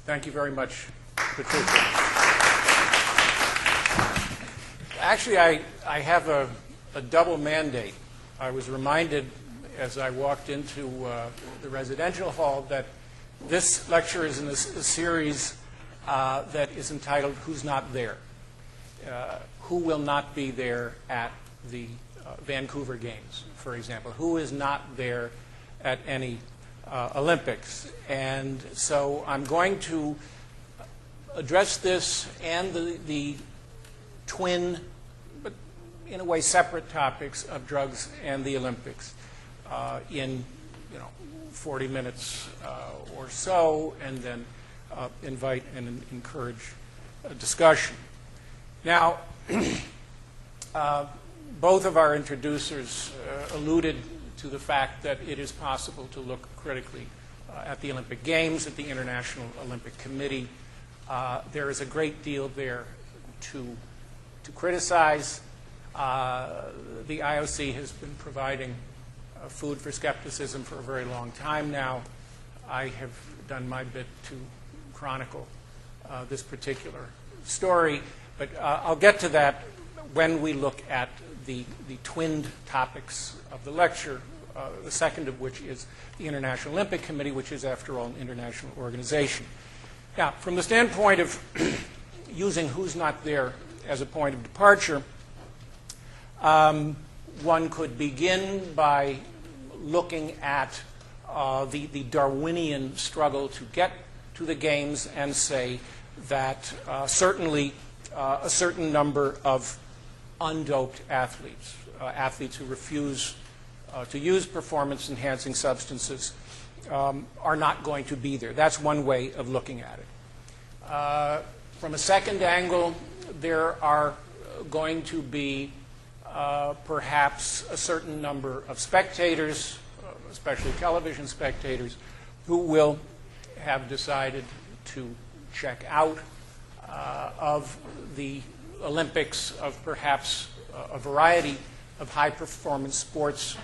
Thank you very much, Patricia. Actually, I have a double mandate. I was reminded as I walked into the residential hall that this lecture is in a series that is entitled Who's Not There? Who will not be there at the Vancouver Games, for example? Who is not there at any Olympics? And so I'm going to address this and the twin, but in a way separate topics of drugs and the Olympics in 40 minutes or so, and then invite and encourage a discussion. Now, both of our introducers alluded to the fact that it is possible to look critically at the Olympic Games, at the International Olympic Committee. There is a great deal there to criticize. The IOC has been providing food for skepticism for a very long time now. I have done my bit to chronicle this particular story, but I'll get to that when we look at the twinned topics of the lecture, the second of which is the International Olympic Committee, which is, after all, an international organization. Now, from the standpoint of using Who's Not There as a point of departure, one could begin by looking at the Darwinian struggle to get to the Games and say that certainly a certain number of undoped athletes, athletes who refuse to use performance-enhancing substances, are not going to be there. That's one way of looking at it. From a second angle, there are going to be perhaps a certain number of spectators, especially television spectators, who will have decided to check out of the Olympics, of perhaps a variety of high-performance sports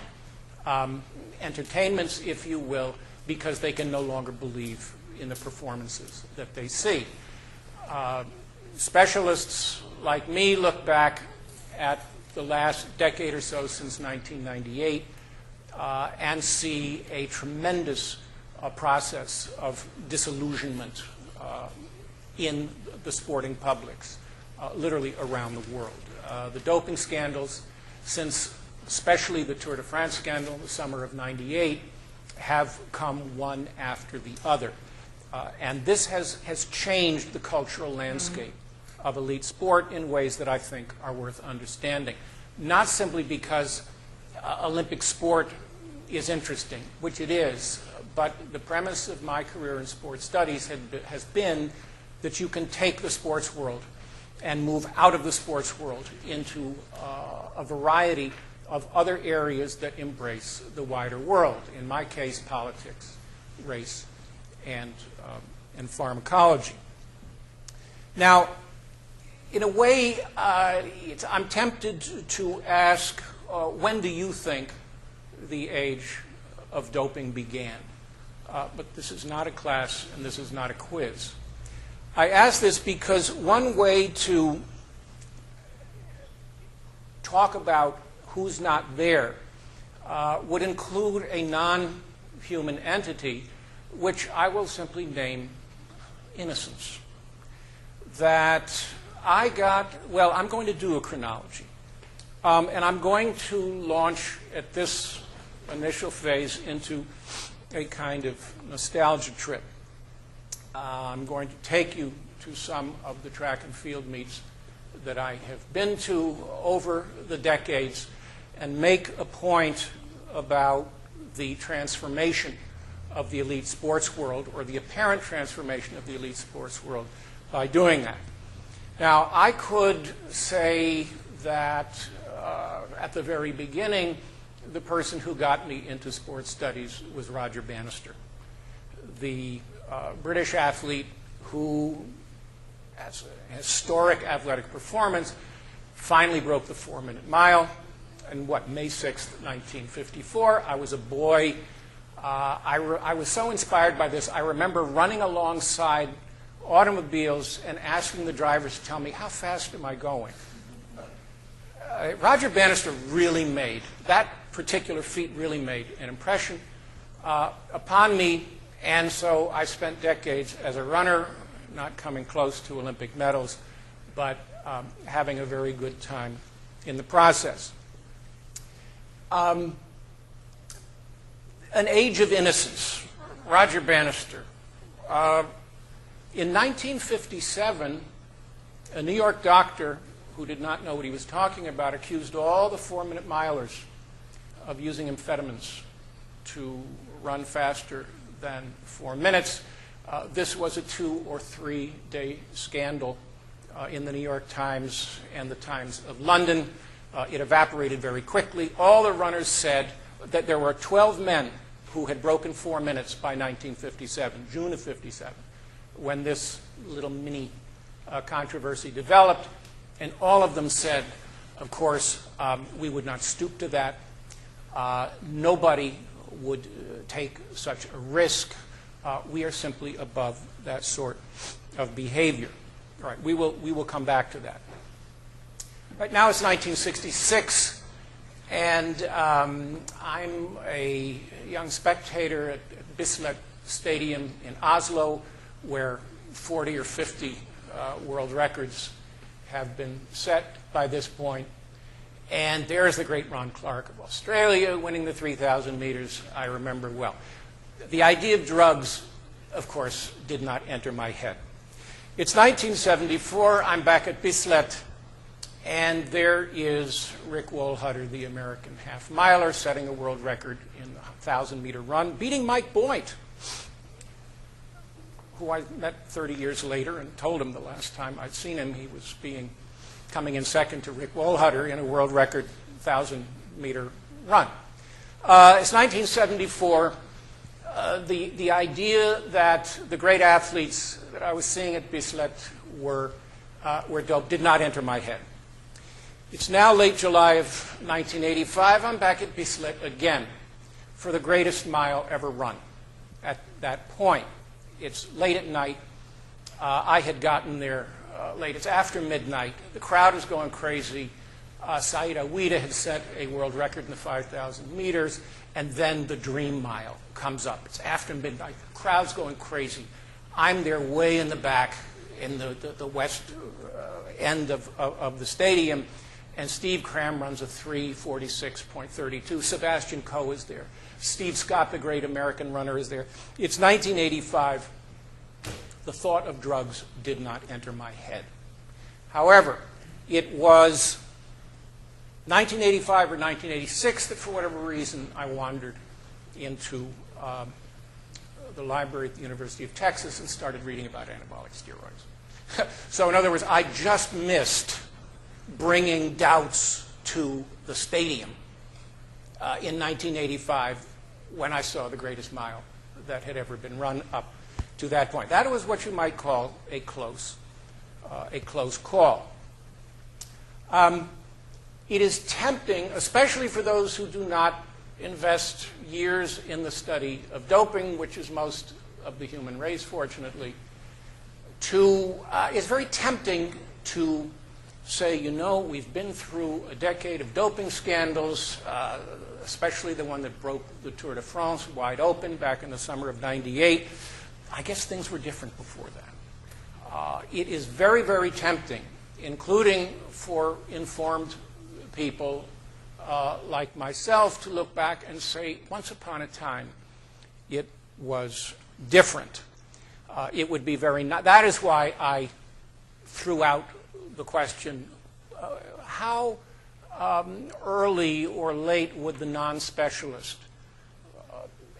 entertainments, if you will, because they can no longer believe in the performances that they see. Specialists like me look back at the last decade or so since 1998 and see a tremendous process of disillusionment in the sporting publics, literally around the world. The doping scandals, since especially the Tour de France scandal in the summer of '98, have come one after the other. And this has changed the cultural landscape of elite sport in ways that I think are worth understanding. Not simply because Olympic sport is interesting, which it is, but the premise of my career in sports studies has been that you can take the sports world and move out of the sports world into a variety of other areas that embrace the wider world. In my case, politics, race, and pharmacology. Now, in a way, I'm tempted to ask, when do you think the age of doping began? But this is not a class, and this is not a quiz. I ask this because one way to talk about who's not there would include a non-human entity, which I will simply name Innocence. That I got, well, I'm going to do a chronology. And I'm going to launch at this initial phase into a kind of nostalgia trip. I'm going to take you to some of the track and field meets that I have been to over the decades and make a point about the transformation of the elite sports world, or the apparent transformation of the elite sports world, by doing that. Now, I could say that at the very beginning, the person who got me into sports studies was Roger Bannister, the British athlete who, as a historic athletic performance, finally broke the 4-minute mile. And May 6th, 1954. I was a boy. I was so inspired by this. I remember running alongside automobiles and asking the drivers to tell me, how fast am I going? Roger Bannister really made, that particular feat really made an impression upon me, and so I spent decades as a runner, not coming close to Olympic medals, but having a very good time in the process. An age of innocence, Roger Bannister. In 1957, a New York doctor who did not know what he was talking about accused all the 4-minute milers of using amphetamines to run faster than 4 minutes. This was a 2 or 3 day scandal in the New York Times and the Times of London. It evaporated very quickly. All the runners said that there were 12 men who had broken 4 minutes by 1957, June of 57, when this little mini controversy developed. And all of them said, of course, we would not stoop to that. Nobody would take such a risk. We are simply above that sort of behavior. All right, we will come back to that. Right now it's 1966, and I'm a young spectator at Bislett Stadium in Oslo, where 40 or 50 world records have been set by this point. And there's the great Ron Clark of Australia winning the 3,000 meters, I remember well. The idea of drugs, of course, did not enter my head. It's 1974, I'm back at Bislett, and there is Rick Wohlhutter, the American half-miler, setting a world record in the 1,000-meter run, beating Mike Boyd, who I met 30 years later and told him the last time I'd seen him he was coming in second to Rick Wohlhutter in a world record 1,000-meter run. It's 1974. The idea that the great athletes that I was seeing at Bislett were doped did not enter my head. It's now late July of 1985. I'm back at Bislett again for the greatest mile ever run. At that point, it's late at night. I had gotten there late. It's after midnight. The crowd is going crazy. Saeed Awida had set a world record in the 5,000 meters, and then the dream mile comes up. It's after midnight. The crowd's going crazy. I'm there way in the back in the west end of the stadium, and Steve Cram runs a 3:46.32. Sebastian Coe is there. Steve Scott, the great American runner, is there. It's 1985. The thought of drugs did not enter my head. However, it was 1985 or 1986 that, for whatever reason, I wandered into the library at the University of Texas and started reading about anabolic steroids. So, in other words, I just missed bringing doubts to the stadium in 1985 when I saw the greatest mile that had ever been run up to that point. That was what you might call a close call. It is tempting, especially for those who do not invest years in the study of doping, which is most of the human race, fortunately, it's very tempting to say, you know, we've been through a decade of doping scandals, especially the one that broke the Tour de France wide open back in the summer of '98. I guess things were different before that. It is very, very tempting, including for informed people like myself, to look back and say, once upon a time, it was different. It would be very that is why I threw out the question, how early or late would the non-specialist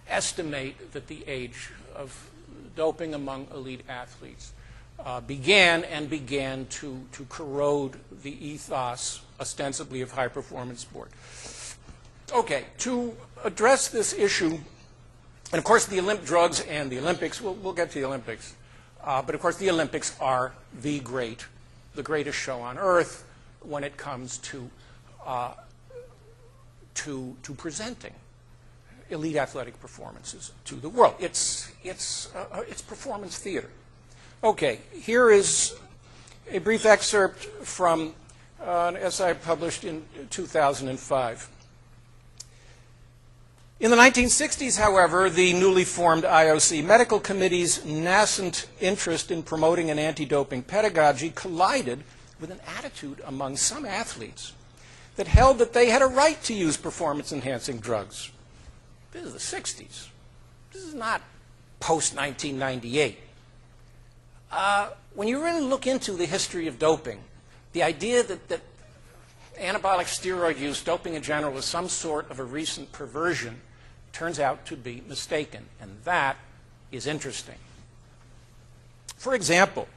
estimate that the age of doping among elite athletes began to corrode the ethos, ostensibly, of high-performance sport. Okay, to address this issue, and of course the drugs and the Olympics, we'll get to the Olympics, but of course the Olympics are the greatest show on earth when it comes to presenting elite athletic performances to the world. It's performance theater. Okay, here is a brief excerpt from an essay published in 2005. In the 1960s, however, the newly formed IOC medical committee's nascent interest in promoting an anti-doping pedagogy collided with an attitude among some athletes that held that they had a right to use performance-enhancing drugs. This is the 60s. This is not post-1998. When you really look into the history of doping, the idea that anabolic steroid use, doping in general, is some sort of a recent perversion turns out to be mistaken, and that is interesting. For example,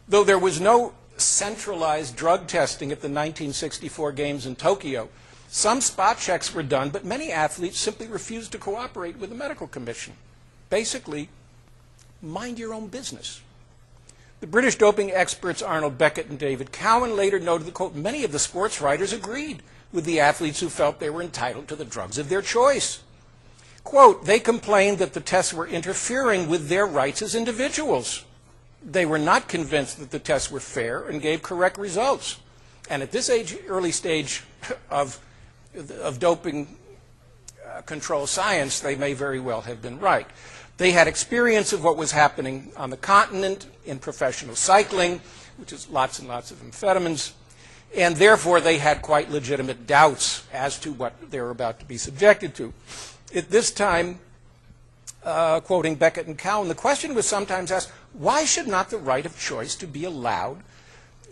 though there was no centralized drug testing at the 1964 Games in Tokyo, some spot checks were done, but many athletes simply refused to cooperate with the medical commission. Basically, mind your own business. The British doping experts Arnold Beckett and David Cowan later noted that, quote, many of the sports writers agreed with the athletes who felt they were entitled to the drugs of their choice. Quote, they complained that the tests were interfering with their rights as individuals. They were not convinced that the tests were fair and gave correct results. And at this early stage of doping control science, they may very well have been right. They had experience of what was happening on the continent in professional cycling, which is lots and lots of amphetamines, and therefore they had quite legitimate doubts as to what they were about to be subjected to. At this time, quoting Beckett and Cowan, the question was sometimes asked, why should not the right of choice to be allowed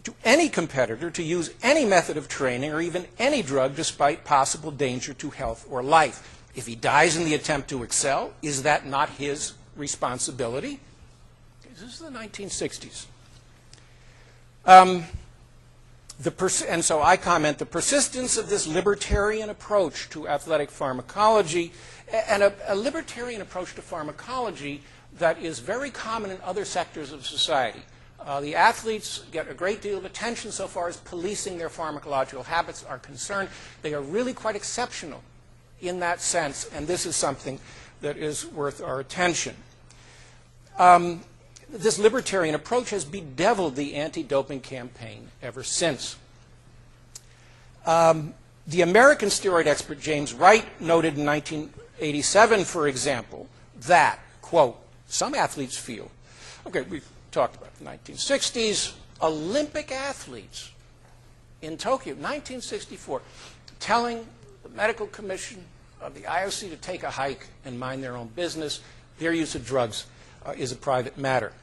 to any competitor to use any method of training or even any drug despite possible danger to health or life? If he dies in the attempt to excel, is that not his responsibility? This is the 1960s. And so I comment, the persistence of this libertarian approach to athletic pharmacology, and a libertarian approach to pharmacology that is very common in other sectors of society. The athletes get a great deal of attention so far as policing their pharmacological habits are concerned. They are really quite exceptional in that sense, and this is something that is worth our attention. This libertarian approach has bedeviled the anti-doping campaign ever since. The American steroid expert James Wright noted in 1987, for example, that, quote, some athletes feel, okay, we've talked about the 1960s, Olympic athletes in Tokyo, 1964, telling the medical commission of the IOC to take a hike and mind their own business. Their use of drugs is a private matter.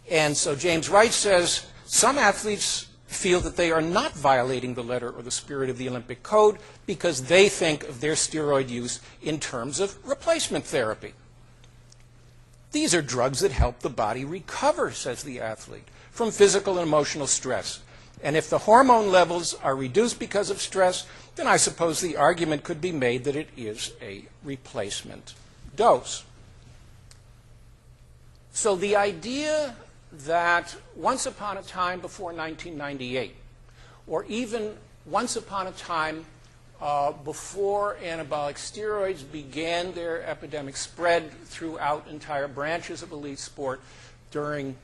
And so James Wright says some athletes feel that they are not violating the letter or the spirit of the Olympic Code because they think of their steroid use in terms of replacement therapy. These are drugs that help the body recover, says the athlete, from physical and emotional stress. And if the hormone levels are reduced because of stress, then I suppose the argument could be made that it is a replacement dose. So the idea that once upon a time before 1998, or even once upon a time before anabolic steroids began their epidemic spread throughout entire branches of elite sport during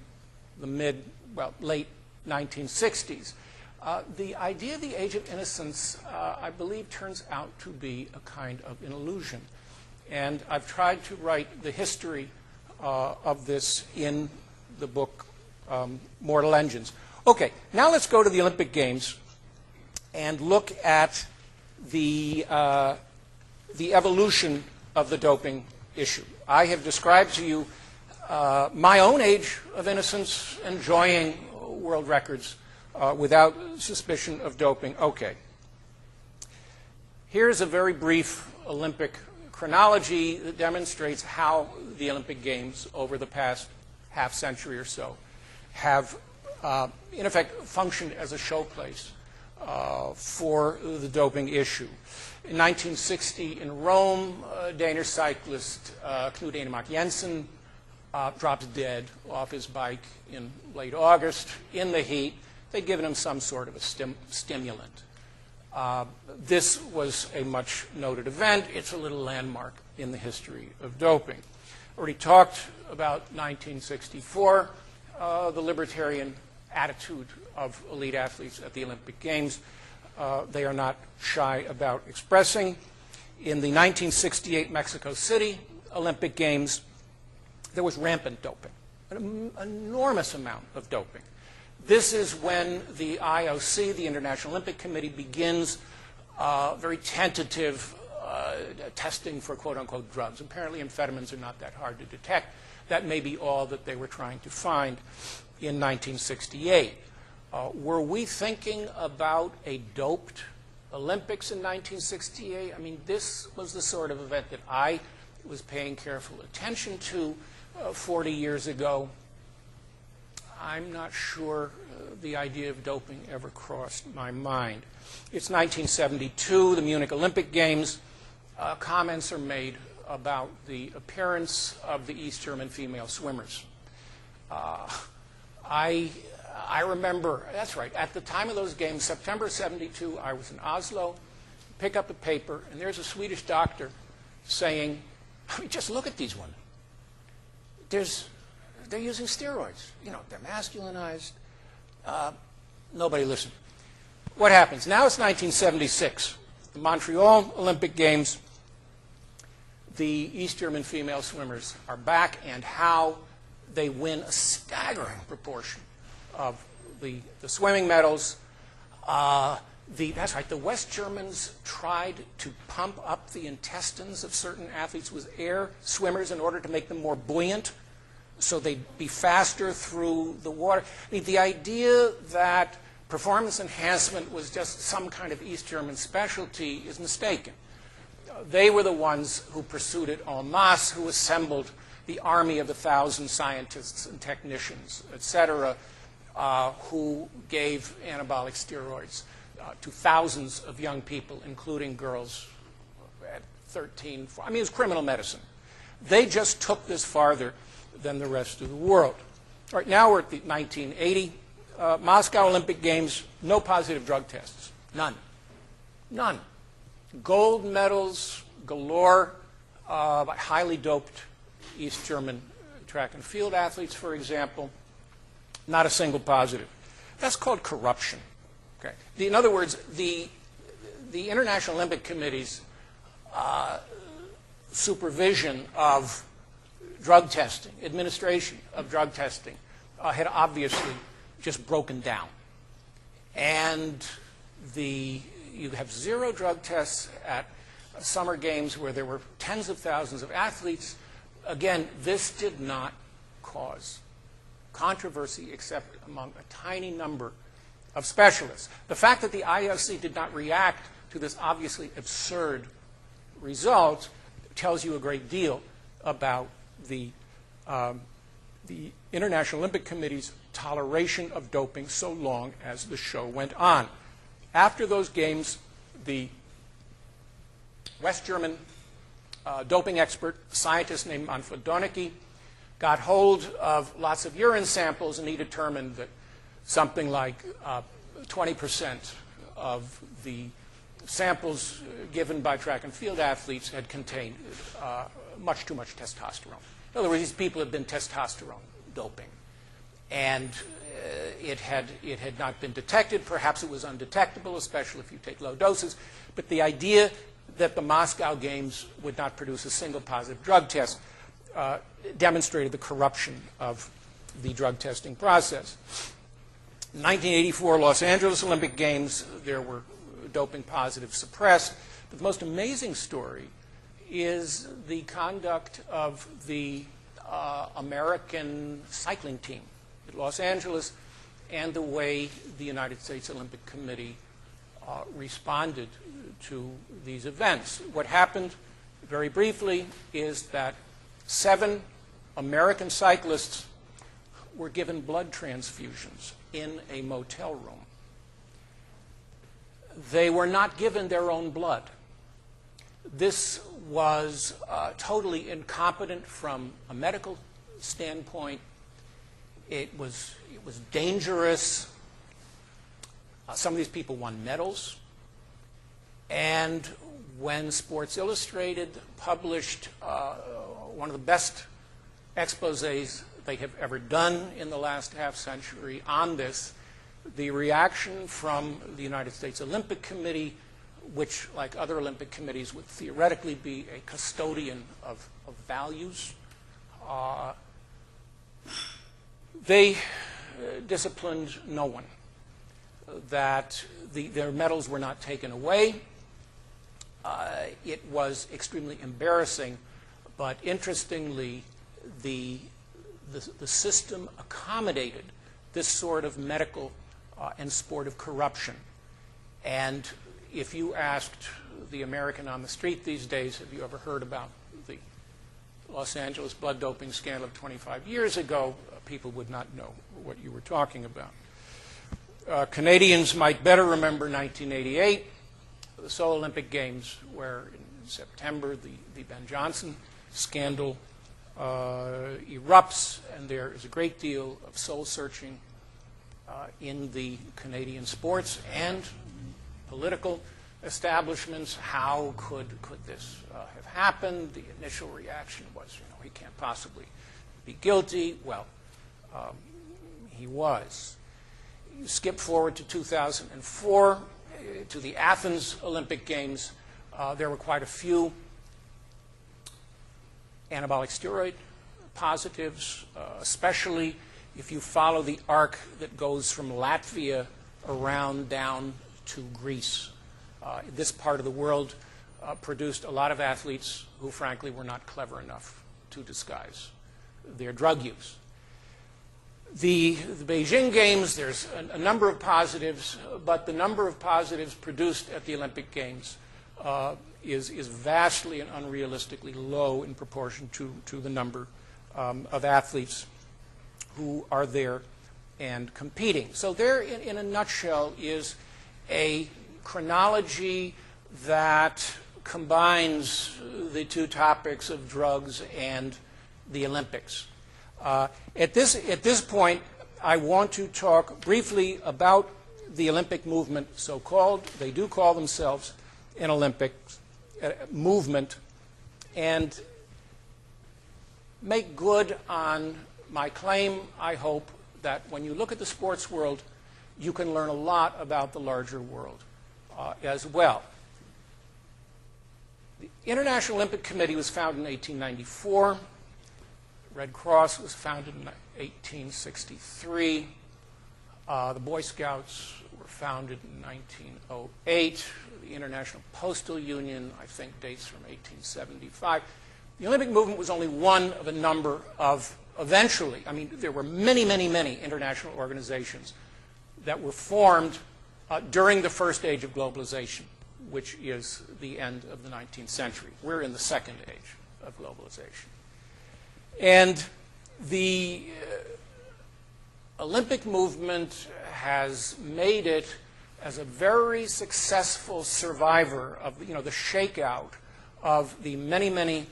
the late 1960s, the idea of the age of innocence, I believe, turns out to be a kind of an illusion. And I've tried to write the history of this in the book Mortal Engines. Okay, now let's go to the Olympic Games and look at the evolution of the doping issue. I have described to you my own age of innocence, enjoying world records without suspicion of doping. Okay. Here's a very brief Olympic chronology that demonstrates how the Olympic Games over the past half century or so have, in effect, functioned as a showplace for the doping issue. In 1960 in Rome, Danish cyclist Knud Enemark Jensen drops dead off his bike in late August in the heat. They'd given him some sort of a stimulant. This was a much noted event. It's a little landmark in the history of doping. Already talked about 1964. the libertarian attitude of elite athletes at the Olympic Games. They are not shy about expressing. In the 1968 Mexico City Olympic Games, there was rampant doping, an enormous amount of doping. This is when the IOC, the International Olympic Committee, begins very tentative testing for quote-unquote drugs. Apparently amphetamines are not that hard to detect. That may be all that they were trying to find in 1968. Were we thinking about a doped Olympics in 1968? I mean, this was the sort of event that I was paying careful attention to 40 years ago. I'm not sure the idea of doping ever crossed my mind. It's 1972, the Munich Olympic Games. Comments are made about the appearance of the East German female swimmers. I remember, that's right, at the time of those games, September 72, I was in Oslo, pick up a paper, and there's a Swedish doctor saying, I mean, just look at these women. They're using steroids. You know, they're masculinized. Nobody listened. What happens? Now it's 1976. The Montreal Olympic Games. The East German female swimmers are back, and how they win a staggering proportion of the swimming medals. That's right, the West Germans tried to pump up the intestines of certain athletes with air swimmers in order to make them more buoyant, so they'd be faster through the water. I mean, the idea that performance enhancement was just some kind of East German specialty is mistaken. They were the ones who pursued it en masse, who assembled the army of 1,000 scientists and technicians, et cetera, who gave anabolic steroids to thousands of young people, including girls at 13. I mean, it was criminal medicine. They just took this farther than the rest of the world. All right, now we're at the 1980 Moscow Olympic Games. No positive drug tests. None. None. Gold medals galore by highly doped East German track and field athletes, for example. Not a single positive. That's called corruption. Okay. In other words, the International Olympic Committee's supervision of drug testing, administration of drug testing, had obviously just broken down. And you have zero drug tests at summer games where there were tens of thousands of athletes. Again, this did not cause controversy except among a tiny number of specialists. The fact that the IOC did not react to this obviously absurd result tells you a great deal about the International Olympic Committee's toleration of doping so long as the show went on. After those games, the West German doping expert, scientist named Manfred Donecke, got hold of lots of urine samples, and he determined that something like 20% of the samples given by track and field athletes had contained much too much testosterone. In other words, these people had been testosterone doping. And it had not been detected. Perhaps it was undetectable, especially if you take low doses. But the idea that the Moscow Games would not produce a single positive drug test demonstrated the corruption of the drug testing process. In 1984 Los Angeles Olympic Games, there were doping positives suppressed. But the most amazing story is the conduct of the American cycling team at Los Angeles and the way the United States Olympic Committee responded to these events. What happened, very briefly, is that 7 American cyclists were given blood transfusions in a motel room. They were not given their own blood. This was totally incompetent from a medical standpoint. It was dangerous. Some of these people won medals. And when Sports Illustrated published one of the best exposés they have ever done in the last half century on this. The reaction from the United States Olympic Committee, which, like other Olympic committees, would theoretically be a custodian of values, they disciplined no one. That their medals were not taken away. It was extremely embarrassing, but interestingly, the system accommodated this sort of medical and sportive corruption. And if you asked the American on the street these days, have you ever heard about the Los Angeles blood doping scandal of 25 years ago, people would not know what you were talking about. Canadians might better remember 1988, the Seoul Olympic Games, where in September the Ben Johnson scandal erupts, and there is a great deal of soul-searching in the Canadian sports and political establishments. How could this have happened? The initial reaction was, he can't possibly be guilty. Well, he was. You skip forward to 2004, to the Athens Olympic Games. There were quite a few anabolic steroid positives, especially if you follow the arc that goes from Latvia around down to Greece. This part of the world produced a lot of athletes who, frankly, were not clever enough to disguise their drug use. The Beijing Games, there's a number of positives, but the number of positives produced at the Olympic Games is vastly and unrealistically low in proportion to the number of athletes who are there and competing. So there, in a nutshell, is a chronology that combines the two topics of drugs and the Olympics. At this point, I want to talk briefly about the Olympic movement, so-called. They do call themselves an Olympic movement, and make good on my claim, I hope, that when you look at the sports world, you can learn a lot about the larger world as well. The International Olympic Committee was founded in 1894. Red Cross was founded in 1863. The Boy Scouts were founded in 1908. The International Postal Union, I think, dates from 1875. The Olympic movement was only one of a number of, eventually, there were many, many, many international organizations that were formed during the first age of globalization, which is the end of the 19th century. We're in the second age of globalization. And the Olympic movement has made it as a very successful survivor of the shakeout of the many, many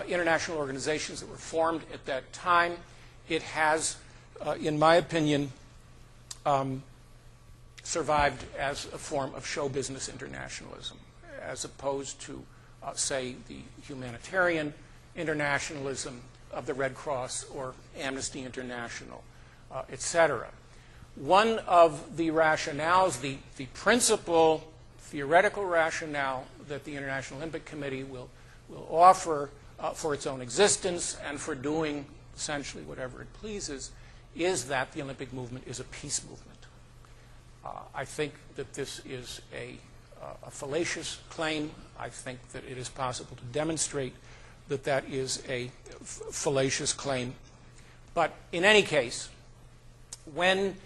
international organizations that were formed at that time. It has, in my opinion, survived as a form of show business internationalism, as opposed to, say, the humanitarian internationalism of the Red Cross or Amnesty International, etc. One of the rationales, the principal theoretical rationale that the International Olympic Committee will offer for its own existence and for doing essentially whatever it pleases, is that the Olympic movement is a peace movement. I think that this is a fallacious claim. I think that it is possible to demonstrate that that is a fallacious claim. But in any case, when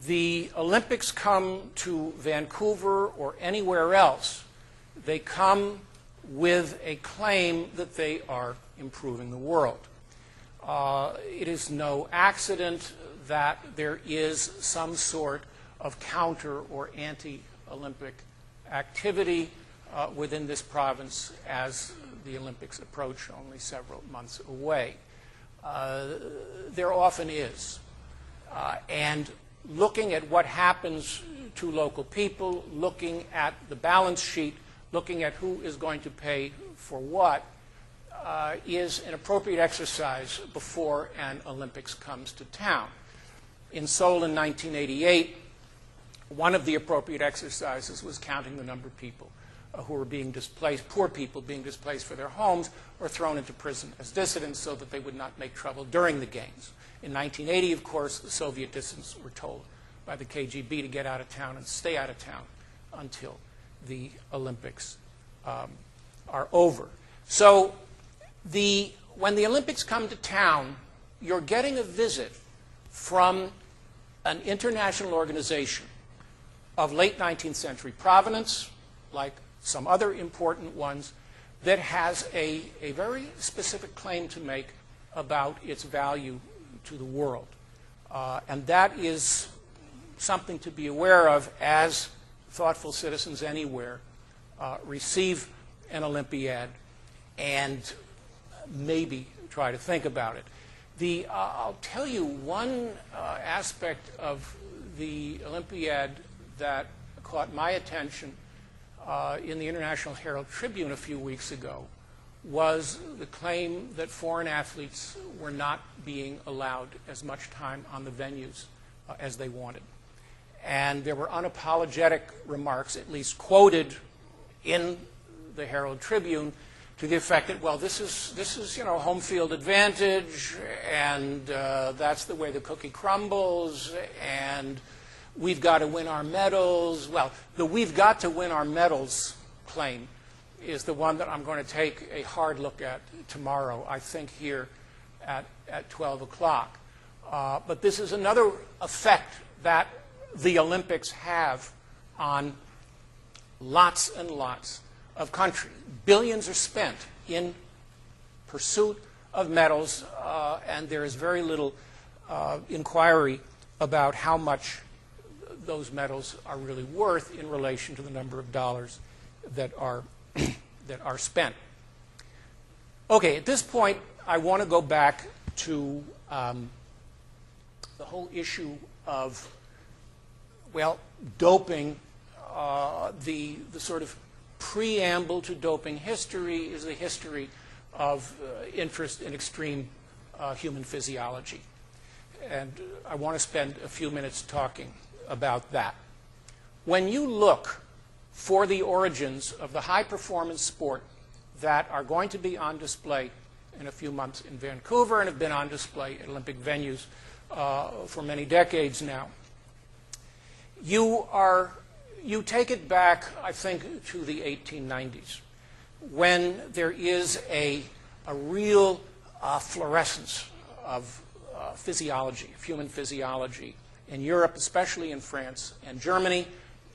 the Olympics come to Vancouver or anywhere else, they come with a claim that they are improving the world. It is no accident that there is some sort of counter or anti-Olympic activity within this province as the Olympics approach only several months away. There often is. And looking at what happens to local people, looking at the balance sheet, looking at who is going to pay for what, is an appropriate exercise before an Olympics comes to town. In Seoul in 1988, one of the appropriate exercises was counting the number of people who were being displaced, poor people being displaced for their homes or thrown into prison as dissidents so that they would not make trouble during the games. In 1980, of course, the Soviet dissidents were told by the KGB to get out of town and stay out of town until the Olympics are over. So when the Olympics come to town, you're getting a visit from an international organization of late 19th century provenance, like some other important ones, that has a very specific claim to make about its value to the world. And that is something to be aware of as thoughtful citizens anywhere receive an Olympiad and maybe try to think about it. I'll tell you one aspect of the Olympiad that caught my attention in the International Herald Tribune a few weeks ago was the claim that foreign athletes were not being allowed as much time on the venues as they wanted. And there were unapologetic remarks, at least quoted in the Herald Tribune, to the effect that, well, this is home field advantage, and that's the way the cookie crumbles, and we've got to win our medals. Well, the "we've got to win our medals" claim is the one that I'm going to take a hard look at tomorrow, I think here at 12 o'clock. But this is another effect that the Olympics have on lots and lots of countries. Billions are spent in pursuit of medals, and there is very little inquiry about how much those medals are really worth in relation to the number of dollars that are spent. Okay, at this point, I want to go back to the whole issue of, well, doping. The sort of preamble to doping history is the history of interest in extreme human physiology. And I want to spend a few minutes talking about that. When you look for the origins of the high-performance sport that are going to be on display in a few months in Vancouver and have been on display at Olympic venues for many decades now, you take it back, I think, to the 1890s, when there is a real fluorescence of physiology, of human physiology, in Europe, especially in France and Germany,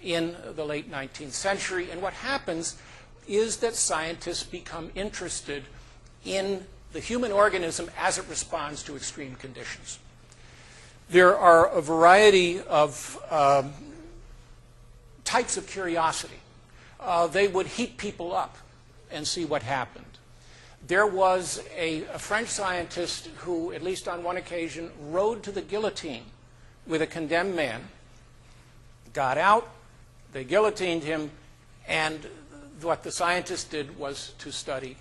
in the late 19th century. And what happens is that scientists become interested in the human organism as it responds to extreme conditions. There are a variety of types of curiosity. They would heat people up and see what happened. There was a French scientist who, at least on one occasion, rode to the guillotine with a condemned man, got out, they guillotined him, and what the scientist did was to study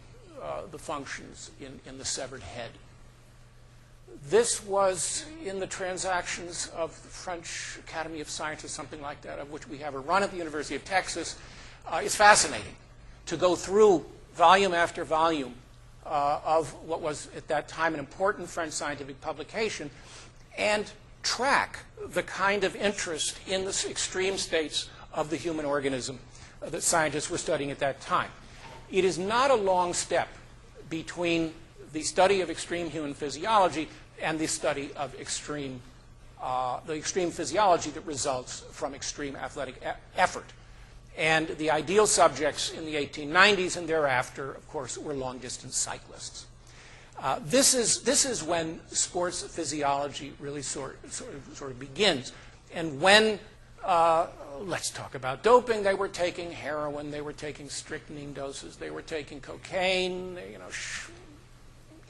the functions in the severed head. This was in the transactions of the French Academy of Sciences, something like that, of which we have a run at the University of Texas. It's fascinating to go through volume after volume of what was at that time an important French scientific publication and track the kind of interest in the extreme states of the human organism that scientists were studying at that time. It is not a long step between the study of extreme human physiology and the study of extreme physiology that results from extreme athletic effort. And the ideal subjects in the 1890s and thereafter, of course, were long-distance cyclists. This is when sports physiology really sort of begins. And when, let's talk about doping, they were taking heroin, they were taking strychnine doses, they were taking cocaine,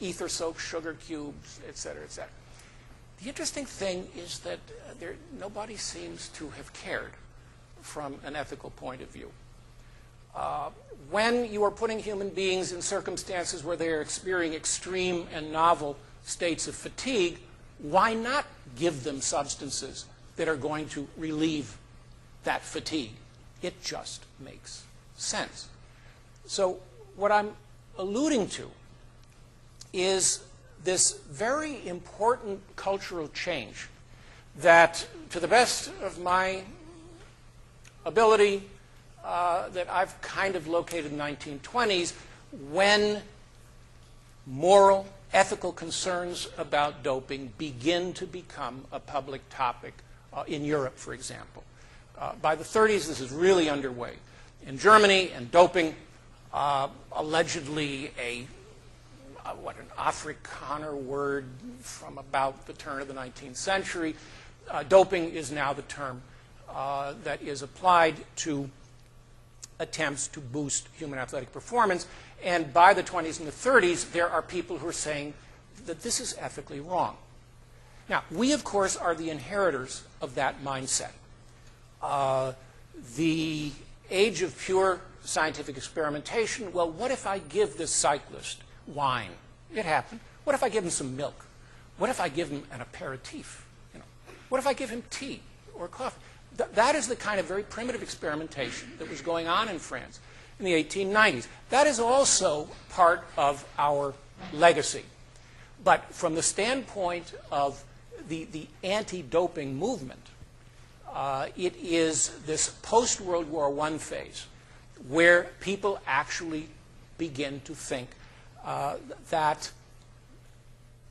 ether-soaked sugar cubes, et cetera, et cetera. The interesting thing is that nobody seems to have cared from an ethical point of view. When you are putting human beings in circumstances where they are experiencing extreme and novel states of fatigue, why not give them substances that are going to relieve that fatigue? It just makes sense. So what I'm alluding to is this very important cultural change that, to the best of my ability, that I've kind of located in the 1920s, when moral, ethical concerns about doping begin to become a public topic in Europe, for example. By the 30s, this is really underway. In Germany, and doping, allegedly an Afrikaner word from about the turn of the 19th century, doping is now the term that is applied to attempts to boost human athletic performance. And by the 20s and the 30s, there are people who are saying that this is ethically wrong. Now, we, of course, are the inheritors of that mindset. The age of pure scientific experimentation, well, what if I give this cyclist wine? It happened. What if I give him some milk? What if I give him an aperitif? What if I give him tea or coffee? That is the kind of very primitive experimentation that was going on in France in the 1890s. That is also part of our legacy. But from the standpoint of the anti-doping movement, it is this post-World War I phase where people actually begin to think that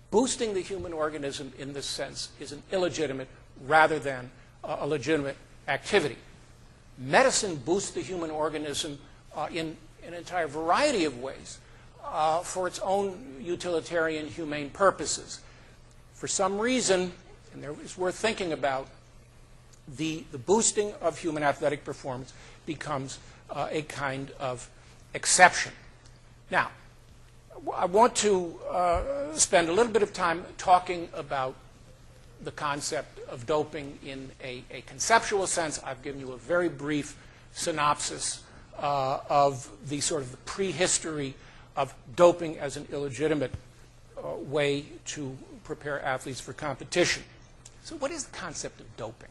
boosting the human organism in this sense is an illegitimate rather than a legitimate activity. Medicine boosts the human organism in an entire variety of ways for its own utilitarian, humane purposes. For some reason, and it's worth thinking about, the boosting of human athletic performance becomes a kind of exception. Now, I want to spend a little bit of time talking about the concept of doping in a conceptual sense. I've given you a very brief synopsis of the sort of the prehistory of doping as an illegitimate way to prepare athletes for competition. So what is the concept of doping?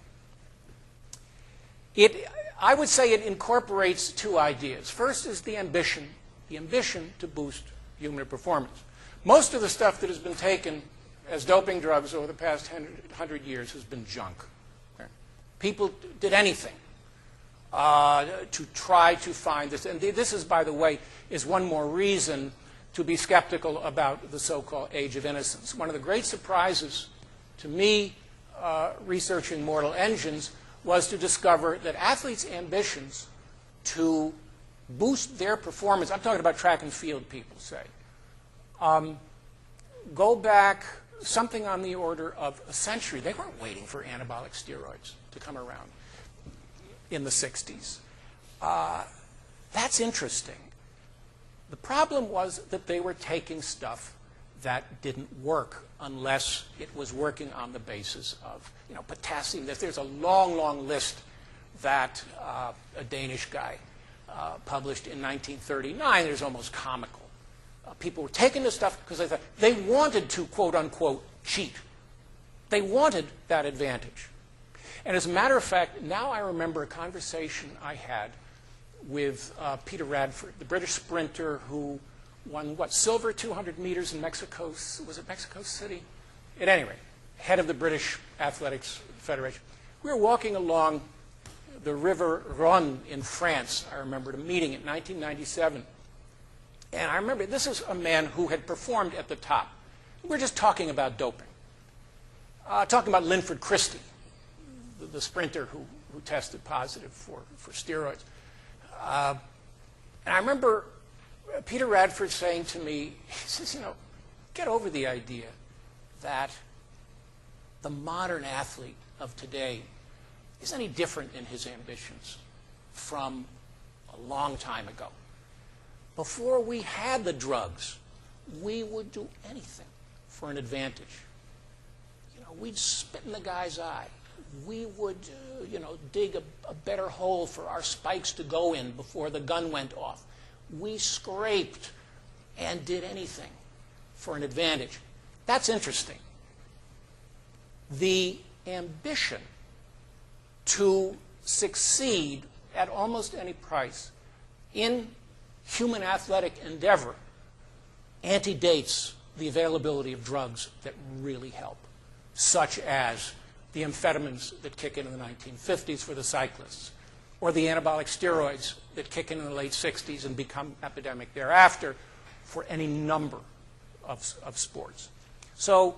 I would say it incorporates two ideas. First is the ambition to boost human performance. Most of the stuff that has been taken as doping drugs over the past 100 years has been junk. People did anything to try to find this. And this is, by the way, is one more reason to be skeptical about the so-called Age of Innocence. One of the great surprises to me researching mortal engines was to discover that athletes' ambitions to boost their performance, I'm talking about track and field people, say, go back something on the order of a century. They weren't waiting for anabolic steroids to come around in the 60s. That's interesting. The problem was that they were taking stuff that didn't work unless it was working on the basis of, potassium. There's a long, long list that a Danish guy published in 1939. There's almost comical. People were taking this stuff because they thought they wanted to, quote unquote, cheat. They wanted that advantage. And as a matter of fact, now I remember a conversation I had with Peter Radford, the British sprinter who won, silver 200 meters in Mexico, was it Mexico City? At any rate, head of the British Athletics Federation. We were walking along the River Rhône in France, I remember, at a meeting in 1997. And I remember this is a man who had performed at the top. We're just talking about doping. Talking about Linford Christie, the sprinter who tested positive for steroids. And I remember Peter Radford saying to me, he says, get over the idea that the modern athlete of today is any different in his ambitions from a long time ago. Before we had the drugs, we would do anything for an advantage. We'd spit in the guy's eye. we would dig a better hole for our spikes to go in before the gun went off. We scraped and did anything for an advantage. That's interesting. The ambition to succeed at almost any price in human athletic endeavor antedates the availability of drugs that really help, such as the amphetamines that kick in the 1950s for the cyclists, or the anabolic steroids that kick in the late 60s and become epidemic thereafter for any number of sports. So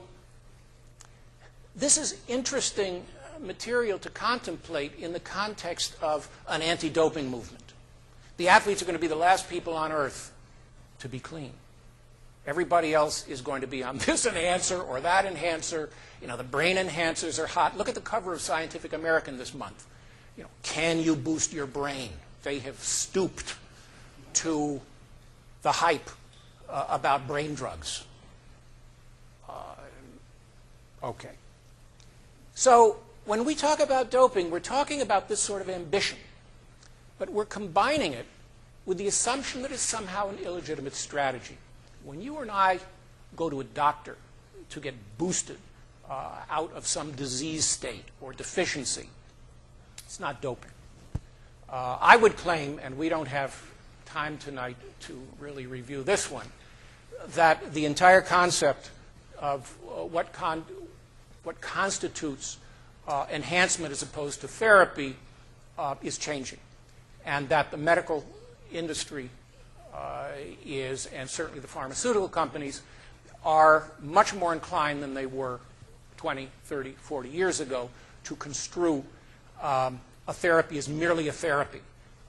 this is interesting material to contemplate in the context of an anti-doping movement. The athletes are going to be the last people on earth to be clean. Everybody else is going to be on this enhancer or that enhancer. The brain enhancers are hot. Look at the cover of Scientific American this month. Can you boost your brain? They have stooped to the hype about brain drugs. Okay. So when we talk about doping, we're talking about this sort of ambition. But we're combining it with the assumption that it's somehow an illegitimate strategy. When you and I go to a doctor to get boosted out of some disease state or deficiency, it's not doping. I would claim, and we don't have time tonight to really review this one, that the entire concept of what constitutes enhancement as opposed to therapy is changing, and that the medical industry is, and certainly the pharmaceutical companies, are much more inclined than they were 20, 30, 40 years ago to construe a therapy as merely a therapy.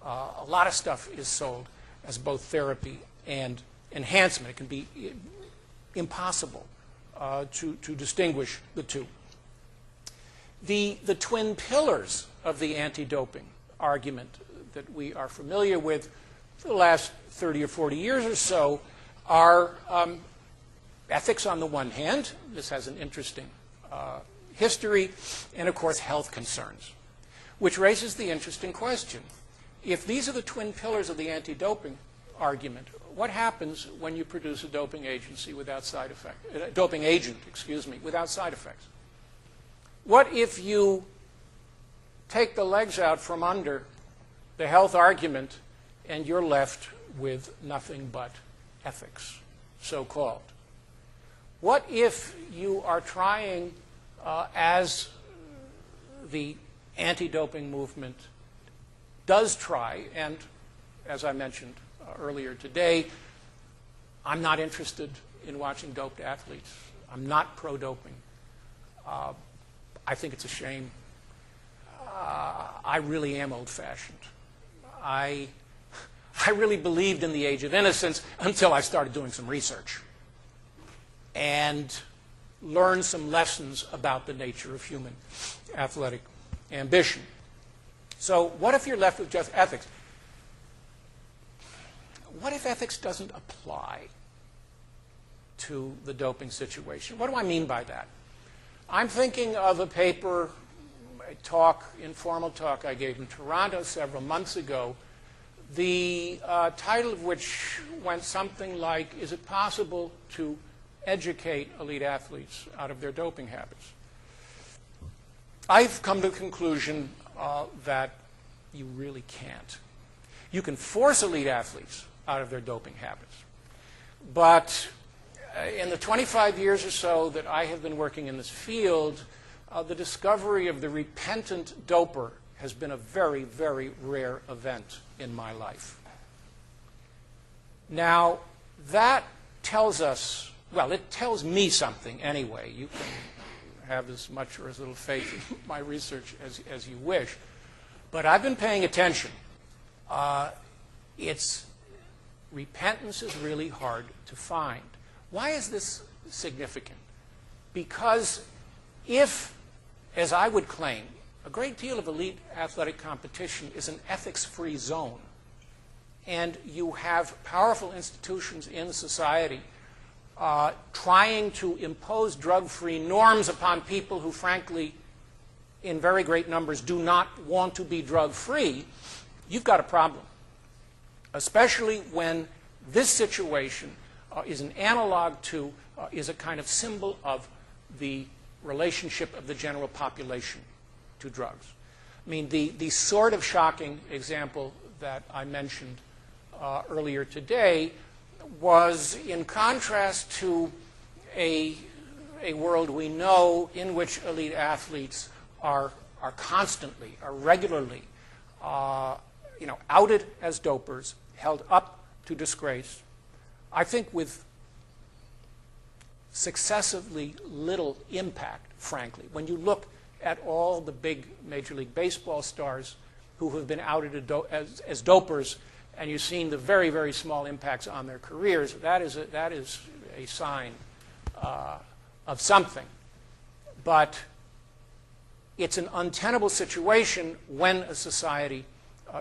A lot of stuff is sold as both therapy and enhancement. It can be impossible to distinguish the two. The twin pillars of the anti-doping argument that we are familiar with for the last 30 or 40 years or so are ethics on the one hand. This has an interesting history, and of course health concerns, which raises the interesting question. If these are the twin pillars of the anti-doping argument, what happens when you produce a doping agency without side effects? Doping agent, excuse me, without side effects? What if you take the legs out from under the health argument and you're left with nothing but ethics, so-called? What if you are trying, as the anti-doping movement does try, and as I mentioned earlier today, I'm not interested in watching doped athletes. I'm not pro-doping. I think it's a shame. I really am old-fashioned. I really believed in the age of innocence until I started doing some research and learned some lessons about the nature of human athletic ambition. So what if you're left with just ethics? What if ethics doesn't apply to the doping situation? What do I mean by that? I'm thinking of a paper, a talk, informal talk I gave in Toronto several months ago, the title of which went something like, is it possible to educate elite athletes out of their doping habits? I've come to the conclusion that you really can't. You can force elite athletes out of their doping habits. But in the 25 years or so that I have been working in this field, the discovery of the repentant doper has been a very, very rare event in my life. Now, that tells us, well, it tells me something anyway. You can have as much or as little faith in my research as you wish. But I've been paying attention. Repentance is really hard to find. Why is this significant? Because if, as I would claim, a great deal of elite athletic competition is an ethics-free zone, and you have powerful institutions in society trying to impose drug-free norms upon people who, frankly, in very great numbers do not want to be drug-free, you've got a problem, especially when this situation is an analog to, is a kind of symbol of the relationship of the general population to drugs. I mean, the sort of shocking example that I mentioned earlier today was in contrast to a world we know in which elite athletes are constantly, are regularly, outed as dopers, held up to disgrace, I think with successively little impact, frankly. When you look at all the big Major League Baseball stars who have been outed as dopers, and you've seen the very, very small impacts on their careers, that is a sign of something. But it's an untenable situation when a society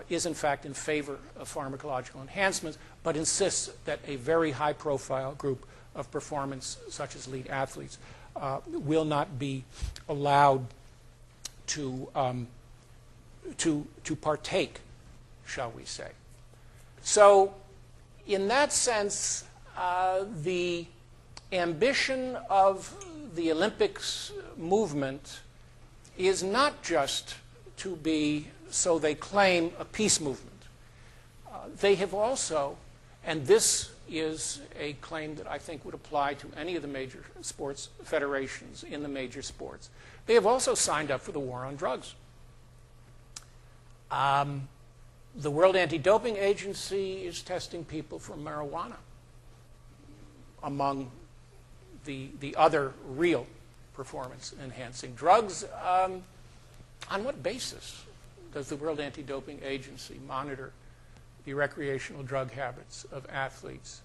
is in fact in favor of pharmacological enhancements, but insists that a very high-profile group of performance, such as elite athletes, will not be allowed to partake, shall we say. So, in that sense, the ambition of the Olympics movement is not just to be, so they claim, a peace movement. They have also, and this is a claim that I think would apply to any of the major sports federations in the major sports, they have also signed up for the war on drugs. The World Anti-Doping Agency is testing people for marijuana among the other real performance-enhancing drugs. On what basis does the World Anti-Doping Agency monitor the recreational drug habits of athletes?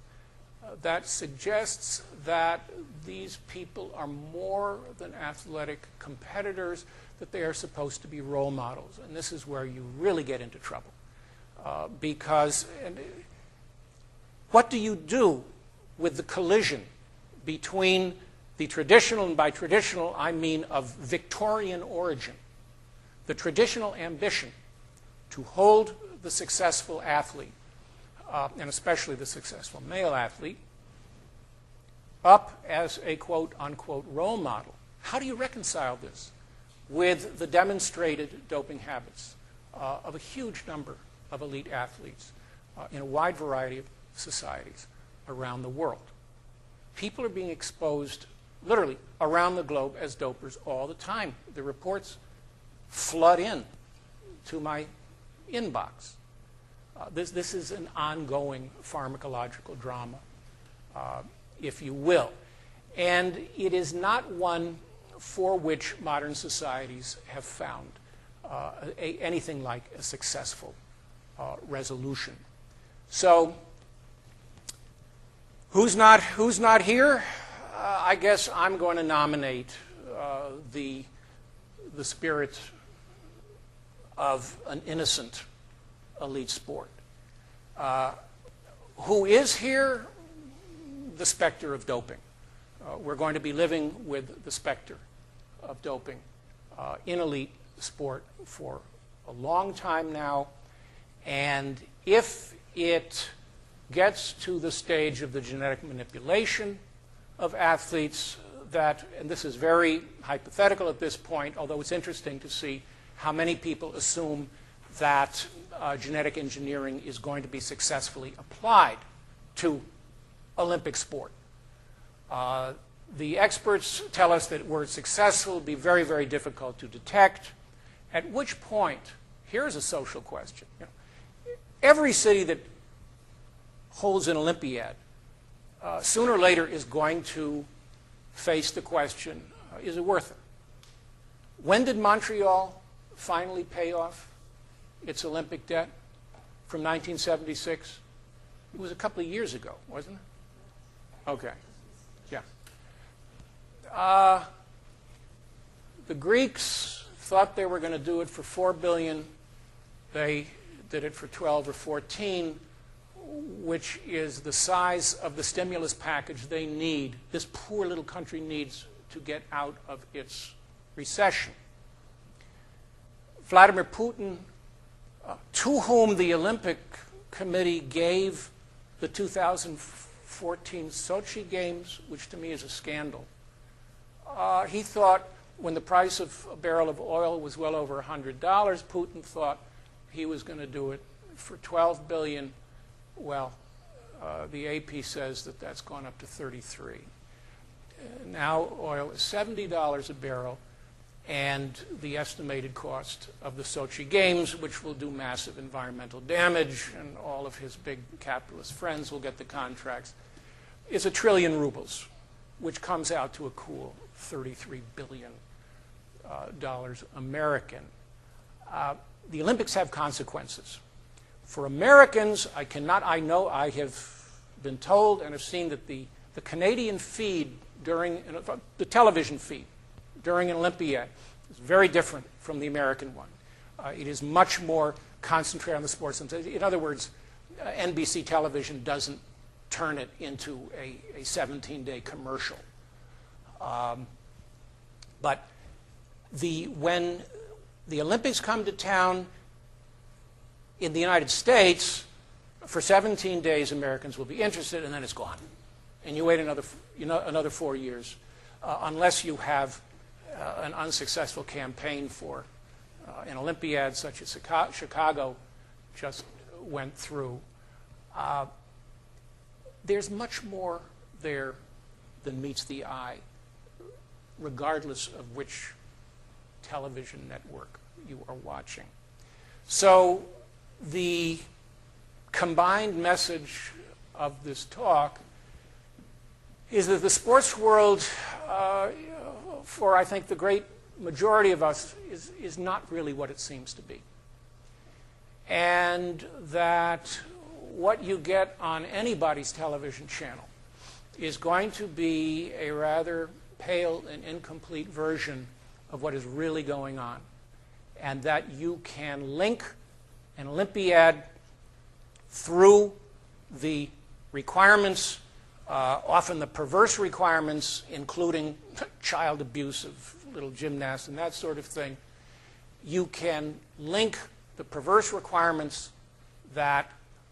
That suggests that these people are more than athletic competitors, that they are supposed to be role models. And this is where you really get into trouble. Because what do you do with the collision between the traditional, and by traditional I mean of Victorian origin, the traditional ambition to hold the successful athlete, and especially the successful male athlete, up as a quote-unquote role model? How do you reconcile this with the demonstrated doping habits of a huge number of elite athletes in a wide variety of societies around the world? People are being exposed literally around the globe as dopers all the time. The reports flood in to my inbox. This is an ongoing pharmacological drama, if you will. And it is not one for which modern societies have found anything like a successful resolution. So, who's not here? I guess I'm going to nominate the spirit of an innocent elite sport. Who is here? The specter of doping. We're going to be living with the specter of doping in elite sport for a long time now. And if it gets to the stage of the genetic manipulation of athletes, that, and this is very hypothetical at this point, although it's interesting to see how many people assume that genetic engineering is going to be successfully applied to Olympic sport. The experts tell us that were it successful, it will be very, very difficult to detect, at which point, here's a social question. Every city that holds an Olympiad sooner or later is going to face the question, is it worth it? When did Montreal finally pay off its Olympic debt from 1976? It was a couple of years ago, wasn't it? Okay. Yeah. The Greeks thought they were going to do it for $4 billion. They did it for 12 or 14, which is the size of the stimulus package they need, this poor little country needs to get out of its recession. Vladimir Putin, to whom the Olympic Committee gave the 2014 Sochi Games, which to me is a scandal. He thought when the price of a barrel of oil was well over $100, Putin thought he was going to do it for $12 billion. Well, the AP says that that's gone up to 33. Now oil is $70 a barrel, and the estimated cost of the Sochi Games, which will do massive environmental damage, and all of his big capitalist friends will get the contracts, is $1 trillion rubles, which comes out to a cool $33 billion American. The Olympics have consequences. For Americans, I know I have been told and have seen that the Canadian feed during, the television feed during an Olympiad is very different from the American one. It is much more concentrated on the sports. In other words, NBC television doesn't turn it into a 17-day commercial. But when the Olympics come to town in the United States, for 17 days Americans will be interested, and then it's gone. And you wait another 4 years, unless you have an unsuccessful campaign for an Olympiad such as Chicago just went through. There's much more there than meets the eye, regardless of which television network you are watching. So the combined message of this talk is that the sports world, for I think the great majority of us, is not really what it seems to be. And that what you get on anybody's television channel is going to be a rather pale and incomplete version of what is really going on. And that you can link an Olympiad through the requirements, often the perverse requirements, including child abuse of little gymnasts and that sort of thing. You can link the perverse requirements that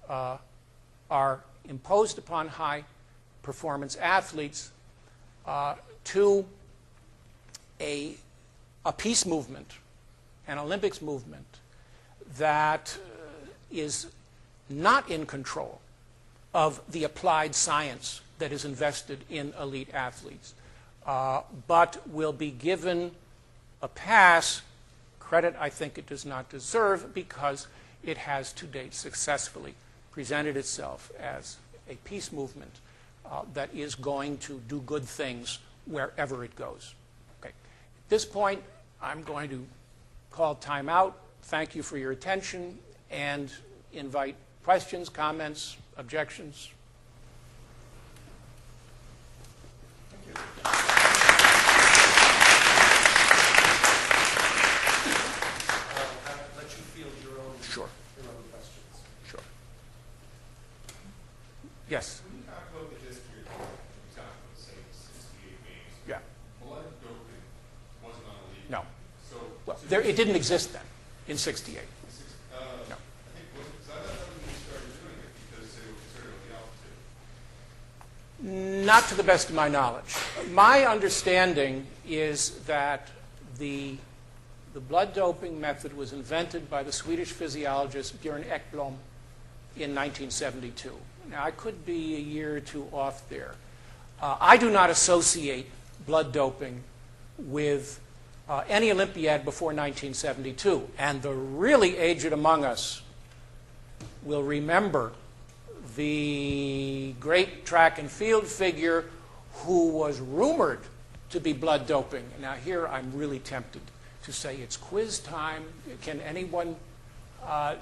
are imposed upon high-performance athletes to a peace movement, an Olympics movement that is not in control of the applied science that is invested in elite athletes, but will be given a pass, credit I think it does not deserve, because it has to date successfully presented itself as a peace movement that is going to do good things wherever it goes. Okay. At this point, I'm going to call time out. Thank you for your attention, and invite questions, comments, objections. Thank you. I'll let you field your own questions. Sure. Yes. When you talk about the history of the time, say, 68 games, Yeah. blood doping wasn't on the league. No. So, Well, it didn't exist then, in 68. No. I think, because I thought when you started doing it because they were concerned about the altitude. Not to the best of my knowledge. My understanding is that the blood doping method was invented by the Swedish physiologist Björn Ekblom in 1972. Now, I could be a year or two off there. I do not associate blood doping with any Olympiad before 1972. And the really aged among us will remember the great track and field figure who was rumored to be blood doping. Now, here I'm really tempted to say it's quiz time. Can anyone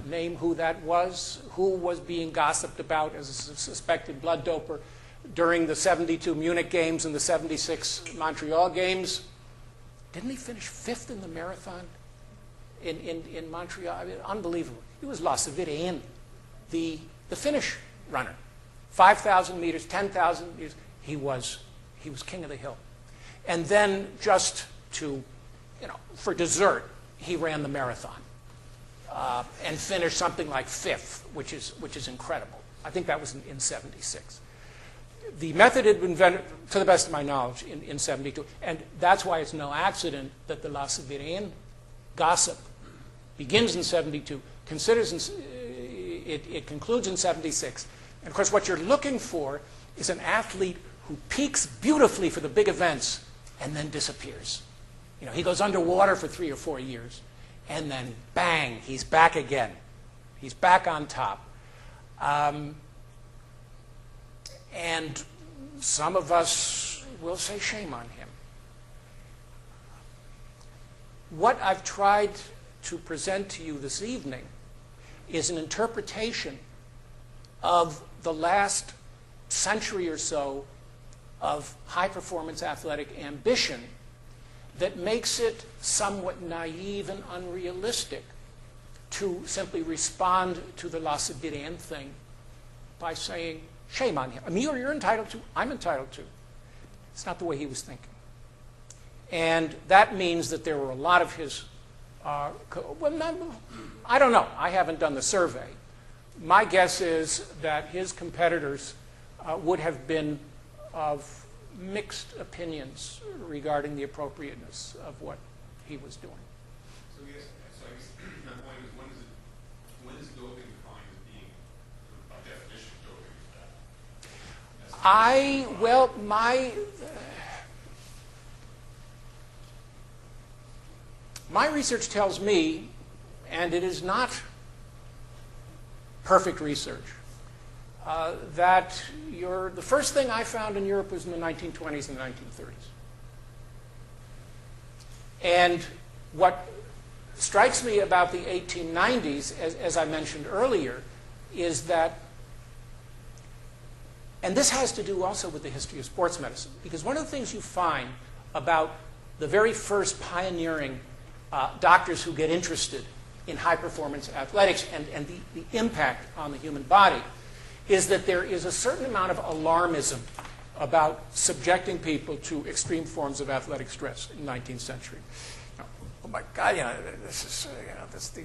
name who that was? Who was being gossiped about as a suspected blood doper during the 72 Munich Games and the 76 Montreal Games? Didn't he finish 5th in the marathon in Montreal? I mean, unbelievable. He was La Sivirienne, the finish runner. 5,000 meters, 10,000 meters. He was king of the hill. And then just to, for dessert, he ran the marathon. and finished something like 5th, which is incredible. I think that was in 76. The method had been invented, to the best of my knowledge, in 72. And that's why it's no accident that the La Siberian gossip begins in 72, it concludes in 76. And of course, what you're looking for is an athlete who peaks beautifully for the big events and then disappears. You know, he goes underwater for 3 or 4 years, and then bang, he's back again. He's back on top. And some of us will say shame on him. What I've tried to present to you this evening is an interpretation of the last century or so of high-performance athletic ambition that makes it somewhat naive and unrealistic to simply respond to the La Siberian thing by saying, shame on him. I mean, you're entitled to, I'm entitled to. It's not the way he was thinking. And that means that there were a lot of his, I don't know, I haven't done the survey. My guess is that his competitors would have been of mixed opinions regarding the appropriateness of what he was doing. So yes, so I guess my point is, when is doping defined as being a definition of doping? My research tells me, and it is not perfect research, that the first thing I found in Europe was in the 1920s and 1930s. And what strikes me about the 1890s, as I mentioned earlier, is that, and this has to do also with the history of sports medicine, because one of the things you find about the very first pioneering doctors who get interested in high-performance athletics and the impact on the human body is that there is a certain amount of alarmism about subjecting people to extreme forms of athletic stress in the 19th century. Oh my God,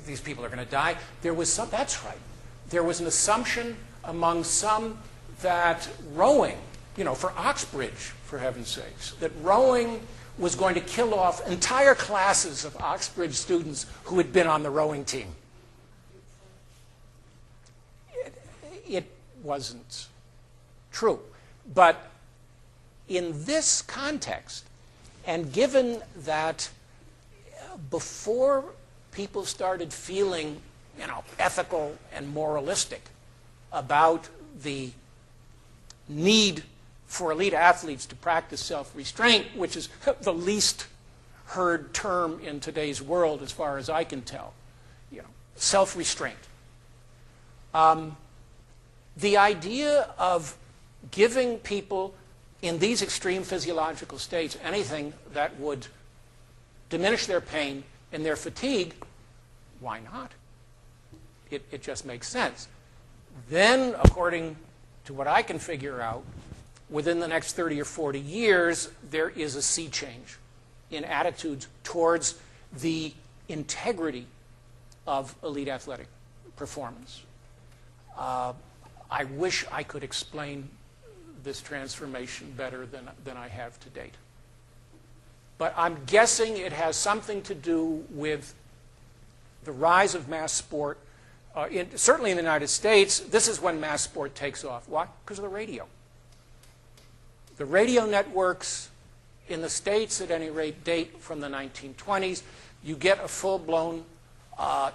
these people are going to die. That's right. There was an assumption among some that rowing, for Oxbridge, for heaven's sakes, that rowing was going to kill off entire classes of Oxbridge students who had been on the rowing team. It wasn't true. But in this context, and given that before people started feeling, ethical and moralistic about the need for elite athletes to practice self-restraint, which is the least heard term in today's world as far as I can tell, self-restraint. The idea of giving people in these extreme physiological states anything that would diminish their pain and their fatigue, why not? It just makes sense. Then, according to what I can figure out, within the next 30 or 40 years, there is a sea change in attitudes towards the integrity of elite athletic performance. I wish I could explain this transformation better than I have to date. But I'm guessing it has something to do with the rise of mass sport. Certainly in the United States, this is when mass sport takes off. Why? Because of the radio. The radio networks in the States, at any rate, date from the 1920s. You get a full-blown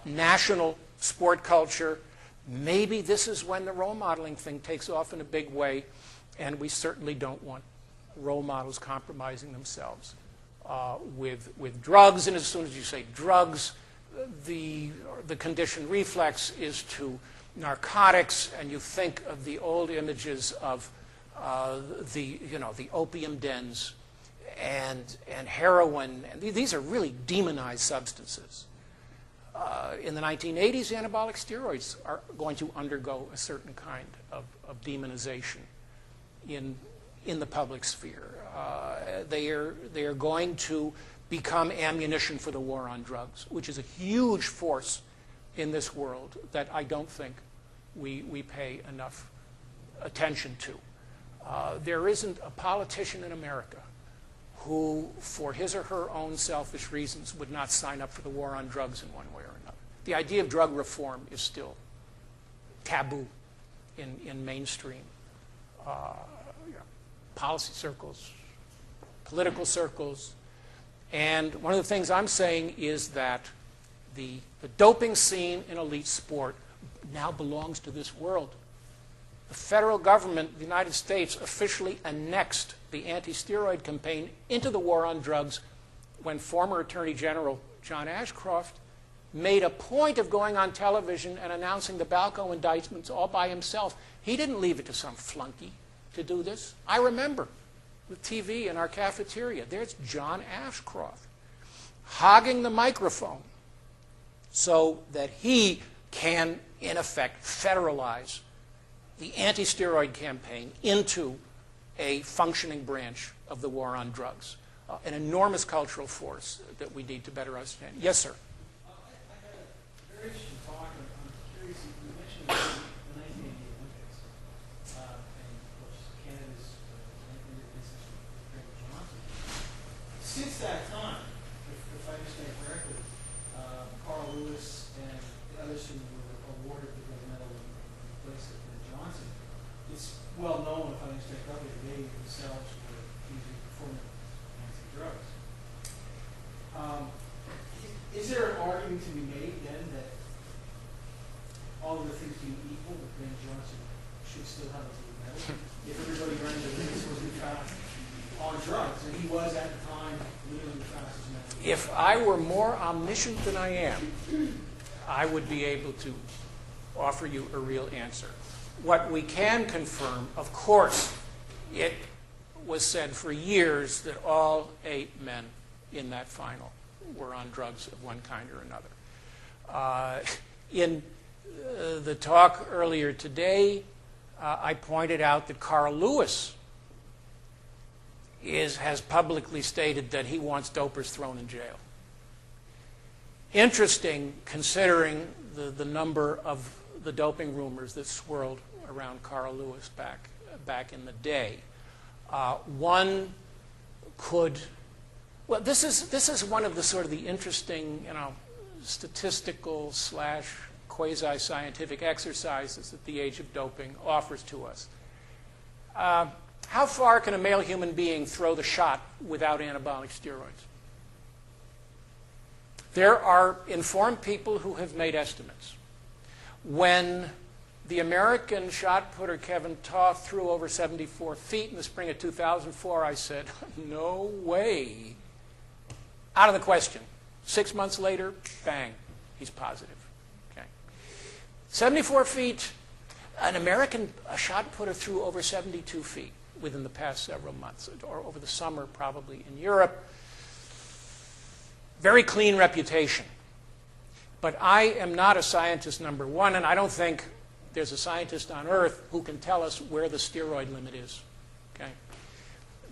national sport culture. Maybe this is when the role modeling thing takes off in a big way, and we certainly don't want role models compromising themselves with drugs. And as soon as you say drugs, the conditioned reflex is to narcotics, and you think of the old images of the opium dens and heroin. And these are really demonized substances. In the 1980s, anabolic steroids are going to undergo a certain kind of demonization in the public sphere. They are going to become ammunition for the war on drugs, which is a huge force in this world that I don't think we pay enough attention to. There isn't a politician in America who, for his or her own selfish reasons, would not sign up for the war on drugs in one way or another. The idea of drug reform is still taboo in mainstream policy circles, political circles. And one of the things I'm saying is that the doping scene in elite sport now belongs to this world. The federal government, the United States, officially annexed the anti-steroid campaign into the war on drugs when former Attorney General John Ashcroft made a point of going on television and announcing the Balco indictments all by himself. He didn't leave it to some flunky to do this. I remember with TV in our cafeteria, there's John Ashcroft hogging the microphone so that he can, in effect, federalize the anti-steroid campaign into a functioning branch of the war on drugs. An enormous cultural force that we need to better understand. Yes, sir? I had a very interesting talk. I'm curious, you mentioned the 1988 Olympics, and of course Canada's 1988 with Ben Johnson. Since that time, if I understand correctly, Carl Lewis and the others who were awarded the gold medal in place of Ben Johnson, it's well known, if I understand correctly, that they themselves were using performance drugs. Is there an argument to be made then that all of the things being equal, that Ben Johnson should still have a gold medal if everybody running the race was in fact on drugs, and he was at the time literally the fastest man? If I were more omniscient than I am, I would be able to offer you a real answer. What we can confirm, of course, it was said for years that all 8 men in that final were on drugs of one kind or another. In the talk earlier today, I pointed out that Carl Lewis has publicly stated that he wants dopers thrown in jail. Interesting, considering the number of the doping rumors that swirled around Carl Lewis back in the day. One could, well, this is one of the sort of the interesting, statistical / quasi-scientific exercises that the age of doping offers to us. How far can a male human being throw the shot without anabolic steroids? There are informed people who have made estimates. When the American shot putter Kevin Toth threw over 74 feet in the spring of 2004, I said, no way. Out of the question. 6 months later, bang, he's positive. Okay. 74 feet, an American shot putter threw over 72 feet within the past several months, or over the summer probably in Europe. Very clean reputation. But I am not a scientist, number one, and I don't think there's a scientist on Earth who can tell us where the steroid limit is. Okay?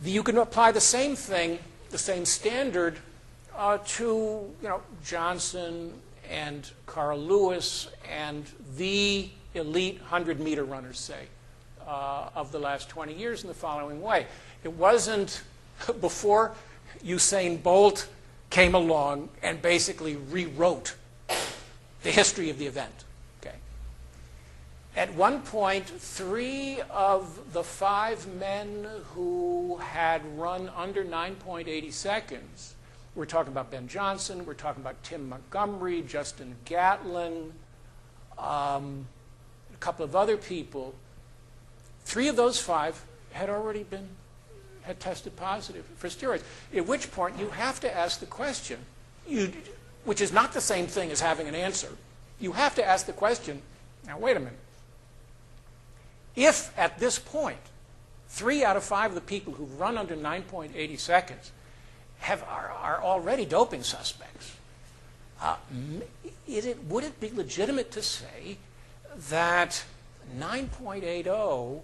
You can apply the same thing, the same standard, to Johnson and Carl Lewis and the elite 100-meter runners, say, of the last 20 years in the following way. It wasn't before Usain Bolt came along and basically rewrote the history of the event. Okay. At one point, 3 of the 5 men who had run under 9.80 seconds, we're talking about Ben Johnson, we're talking about Tim Montgomery, Justin Gatlin, a couple of other people, 3 of those 5 had already had tested positive for steroids. At which point you have to ask the question, which is not the same thing as having an answer. You have to ask the question, now wait a minute. If at this point 3 out of 5 of the people who run under 9.80 seconds are already doping suspects, would it be legitimate to say that 9.80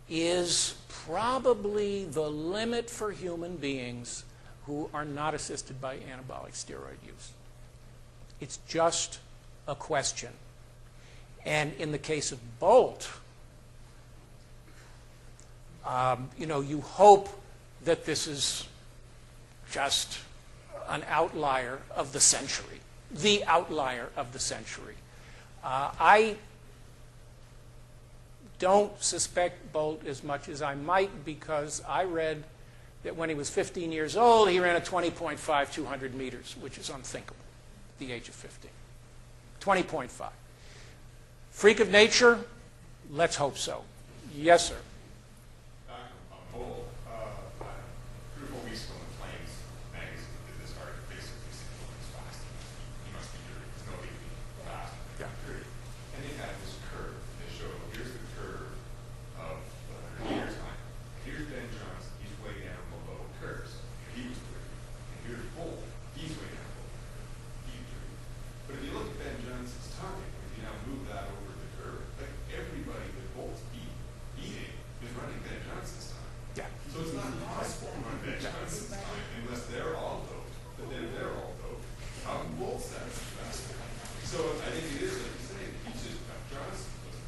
is probably the limit for human beings who are not assisted by anabolic steroid use? It's just a question. And in the case of Bolt, you hope that this is just an outlier of the century, the outlier of the century. I don't suspect Bolt as much as I might, because I read that when he was 15 years old, he ran a 20.5 200 meters, which is unthinkable at the age of 15. 20.5. Freak of nature? Let's hope so. Yes, sir. Bolt, 3 or 4 weeks ago in Flames magazine did this article basically saying he's fast. He must be good. There's no way to be fast. Yeah. Period. And they had this curve. They showed, here's the curve of the 100 meters line. Here's Ben Johnson. He's way down below the curves. He was good. And here's Bolt. He's way down below the curve. He's good. But if you look at Ben Johnson's time, if you now move that over the curve, like everybody that Bolt's beating is running Ben Johnson's time. Yeah. So it's not possible to run Ben Johnson's time unless they're all doped. But then if they're all doped, how can Bolt set it faster? So I think it is, like you say, he's just Johnson doesn't.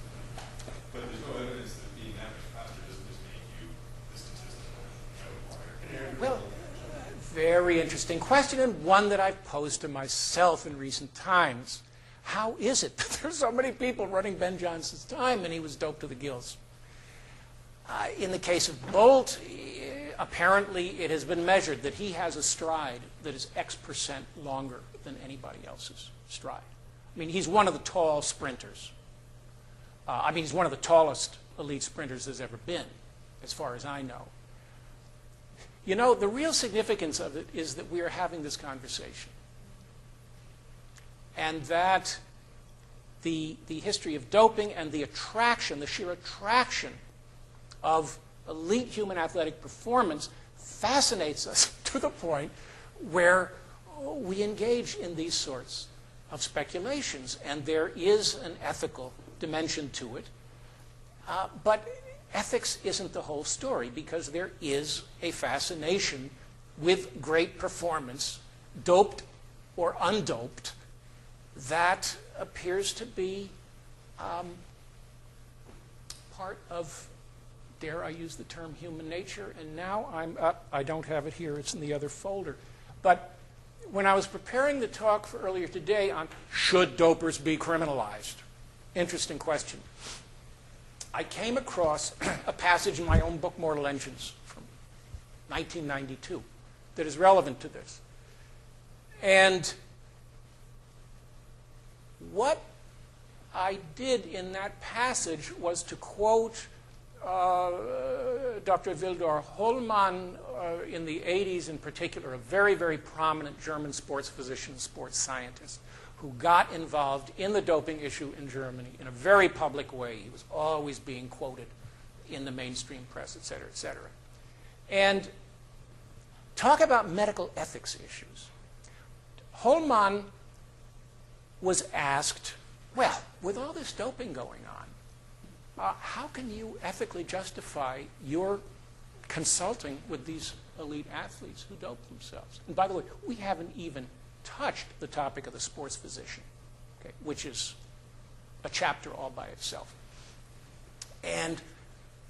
But there's no evidence that being that much faster doesn't just make you the statistical outlier. Well, very interesting question, and one that I've posed to myself in recent times. How is it that there's so many people running Ben Johnson's time and he was doped to the gills? In the case of Bolt, apparently it has been measured that he has a stride that is X% longer than anybody else's stride. I mean, he's one of the tall sprinters. He's one of the tallest elite sprinters there's ever been, as far as I know. You know, the real significance of it is that we are having this conversation. And that the history of doping and the attraction, the sheer attraction of elite human athletic performance fascinates us to the point where we engage in these sorts of speculations. And there is an ethical dimension to it. But ethics isn't the whole story, because there is a fascination with great performance, doped or undoped, that appears to be part of, dare I use the term, human nature. And now I'm up. I don't have it here. It's in the other folder. But when I was preparing the talk for earlier today on should dopers be criminalized, interesting question, I came across a passage in my own book, Mortal Engines, from 1992, that is relevant to this. And what I did in that passage was to quote Dr. Wildor Hollmann in the 80s in particular, a very, very prominent German sports physician, sports scientist, who got involved in the doping issue in Germany in a very public way. He was always being quoted in the mainstream press, et cetera, et cetera. And talk about medical ethics issues. Hollmann was asked, well, with all this doping going on, how can you ethically justify your consulting with these elite athletes who dope themselves? And by the way, we haven't even touched the topic of the sports physician, okay, which is a chapter all by itself. And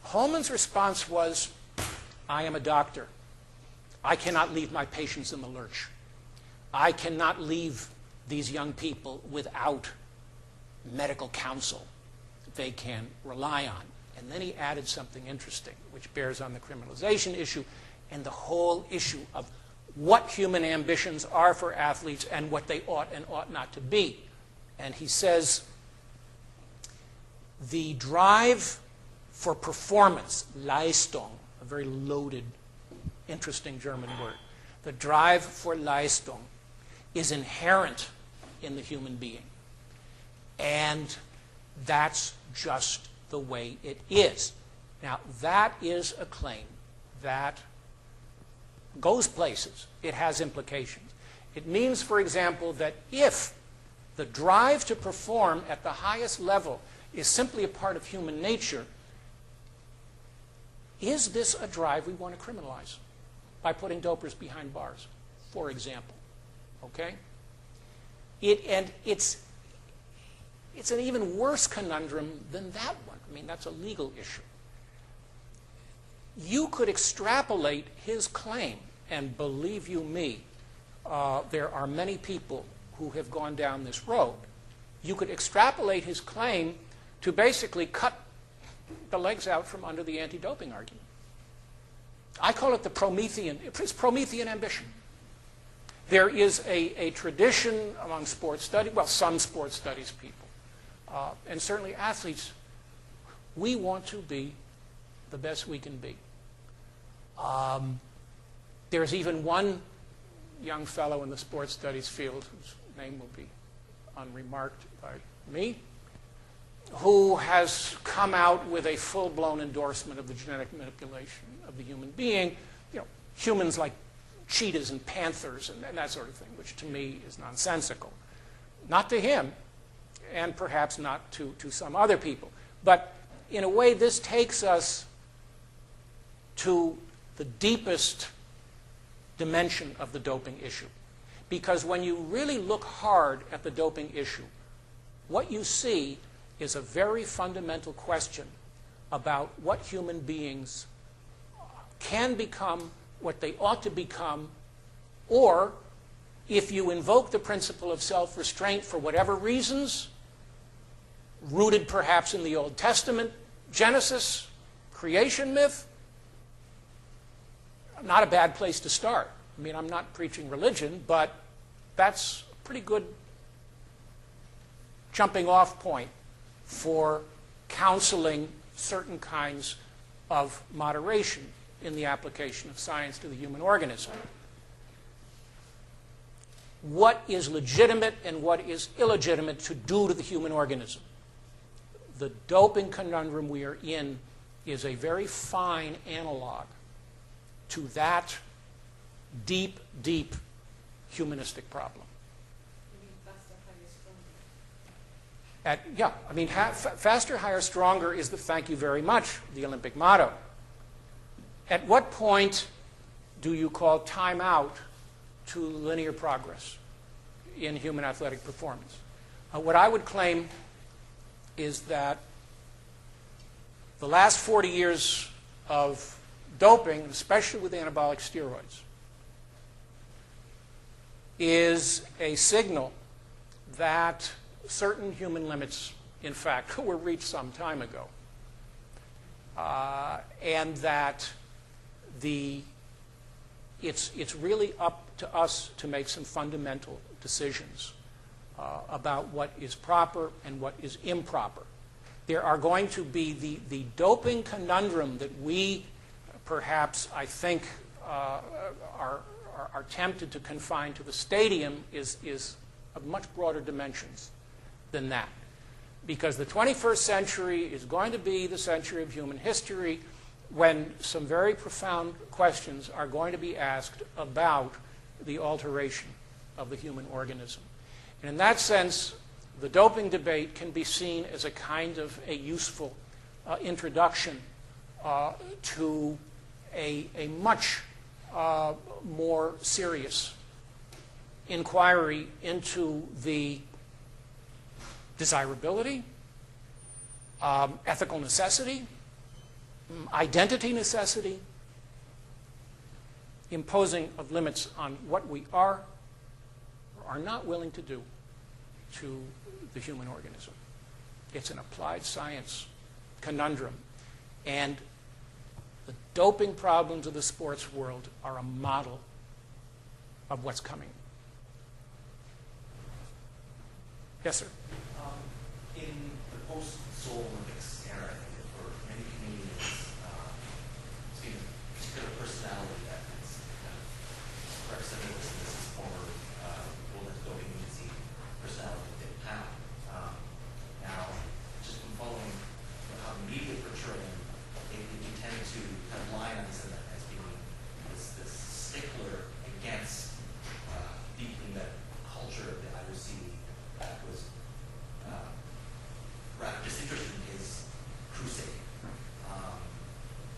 Holman's response was, I am a doctor. I cannot leave my patients in the lurch. I cannot leave these young people without medical counsel they can rely on. And then he added something interesting, which bears on the criminalization issue and the whole issue of what human ambitions are for athletes and what they ought and ought not to be. And he says, the drive for performance, Leistung, a very loaded, interesting German word, the drive for Leistung is inherent in the human being. And that's just the way it is. Now, that is a claim that goes places. It has implications. It means, for example, that if the drive to perform at the highest level is simply a part of human nature, is this a drive we want to criminalize by putting dopers behind bars, for example? Okay? it's an even worse conundrum than that one. I mean, that's a legal issue. You could extrapolate his claim, and believe you me, there are many people who have gone down this road. You could extrapolate his claim to basically cut the legs out from under the anti-doping argument. I call it it's Promethean ambition. There is a tradition among sports studies, well, some sports studies people, and certainly athletes, we want to be the best we can be. There's even one young fellow in the sports studies field, whose name will be unremarked by me, who has come out with a full-blown endorsement of the genetic manipulation of the human being, humans like cheetahs and panthers and that sort of thing, which to me is nonsensical. Not to him, and perhaps not to some other people. But in a way, this takes us to the deepest dimension of the doping issue. Because when you really look hard at the doping issue, what you see is a very fundamental question about what human beings can become, what they ought to become, or if you invoke the principle of self-restraint for whatever reasons, rooted perhaps in the Old Testament, Genesis, creation myth, not a bad place to start. I mean, I'm not preaching religion, but that's a pretty good jumping off point for counseling certain kinds of moderation in the application of science to the human organism. What is legitimate and what is illegitimate to do to the human organism? The doping conundrum we are in is a very fine analog to that deep, deep humanistic problem. Faster, higher, stronger is the thank you very much, the Olympic motto. At what point do you call time out to linear progress in human athletic performance? What I would claim is that the last 40 years of doping, especially with anabolic steroids, is a signal that certain human limits, in fact, were reached some time ago. And that it's really up to us to make some fundamental decisions about what is proper and what is improper. There are going to be the doping conundrum that we perhaps, I think, are tempted to confine to the stadium is of much broader dimensions than that. Because the 21st century is going to be the century of human history when some very profound questions are going to be asked about the alteration of the human organism. And in that sense, the doping debate can be seen as a kind of a useful introduction to a much more serious inquiry into the desirability, ethical necessity, identity necessity, imposing of limits on what we are or are not willing to do to the human organism. It's an applied science conundrum. And the doping problems of the sports world are a model of what's coming. Yes, sir. In the post-Seoul Olympics era, I think for many Canadians, it's been a particular personality that is represented as this former World Anti-Doping Agency personality, Dick Pound. Now, just from following how the media portray him, they tend to kind of line on him as being this stickler against deepening that culture of the IOC that was rather disinterested in his crusade.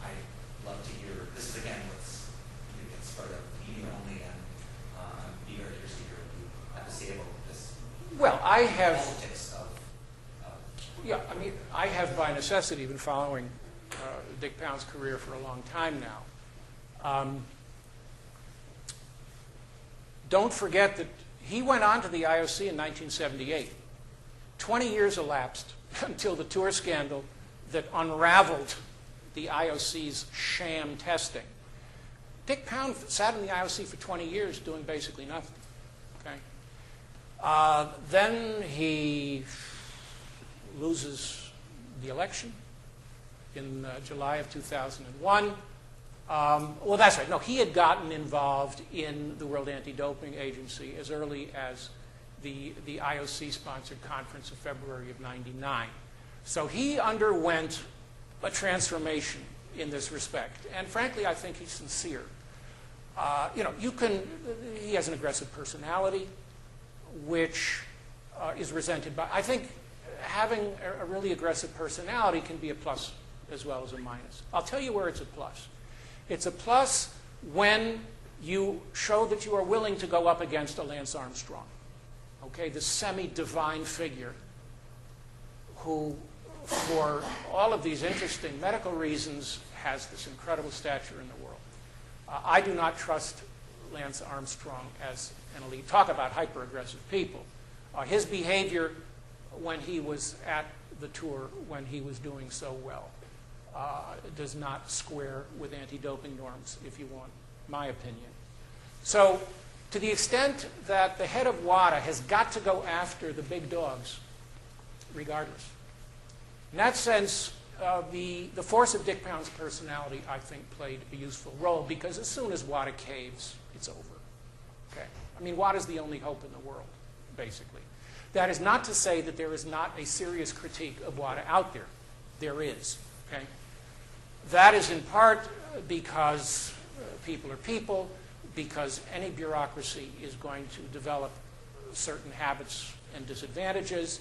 I'd love to hear, this is again what's, it gets started out with media only, and I'd be very curious to hear what you have to say about this Well, I have politics of Yeah, I mean, I have by necessity been following Dick Pound's career for a long time now. Don't forget that he went on to the IOC in 1978. 20 years elapsed until the tour scandal that unraveled the IOC's sham testing. Dick Pound sat in the IOC for 20 years doing basically nothing. Okay? Then he loses the election in July of 2001. Well, that's right. No, he had gotten involved in the World Anti-Doping Agency as early as the IOC-sponsored conference of February of '99. So he underwent a transformation in this respect. And frankly, I think he's sincere. He has an aggressive personality, which is resented by, I think having a really aggressive personality can be a plus as well as a minus. I'll tell you where it's a plus. It's a plus when you show that you are willing to go up against a Lance Armstrong, okay, the semi-divine figure who, for all of these interesting medical reasons, has this incredible stature in the world. I do not trust Lance Armstrong as an elite. Talk about hyper-aggressive people. His behavior when he was at the tour, when he was doing so well, does not square with anti-doping norms, if you want my opinion. So to the extent that the head of WADA has got to go after the big dogs, regardless. In that sense, the force of Dick Pound's personality, I think, played a useful role, because as soon as WADA caves, it's over. Okay? I mean, WADA's the only hope in the world, basically. That is not to say that there is not a serious critique of WADA out there. There is. Okay? That is in part because people are people, because any bureaucracy is going to develop certain habits and disadvantages.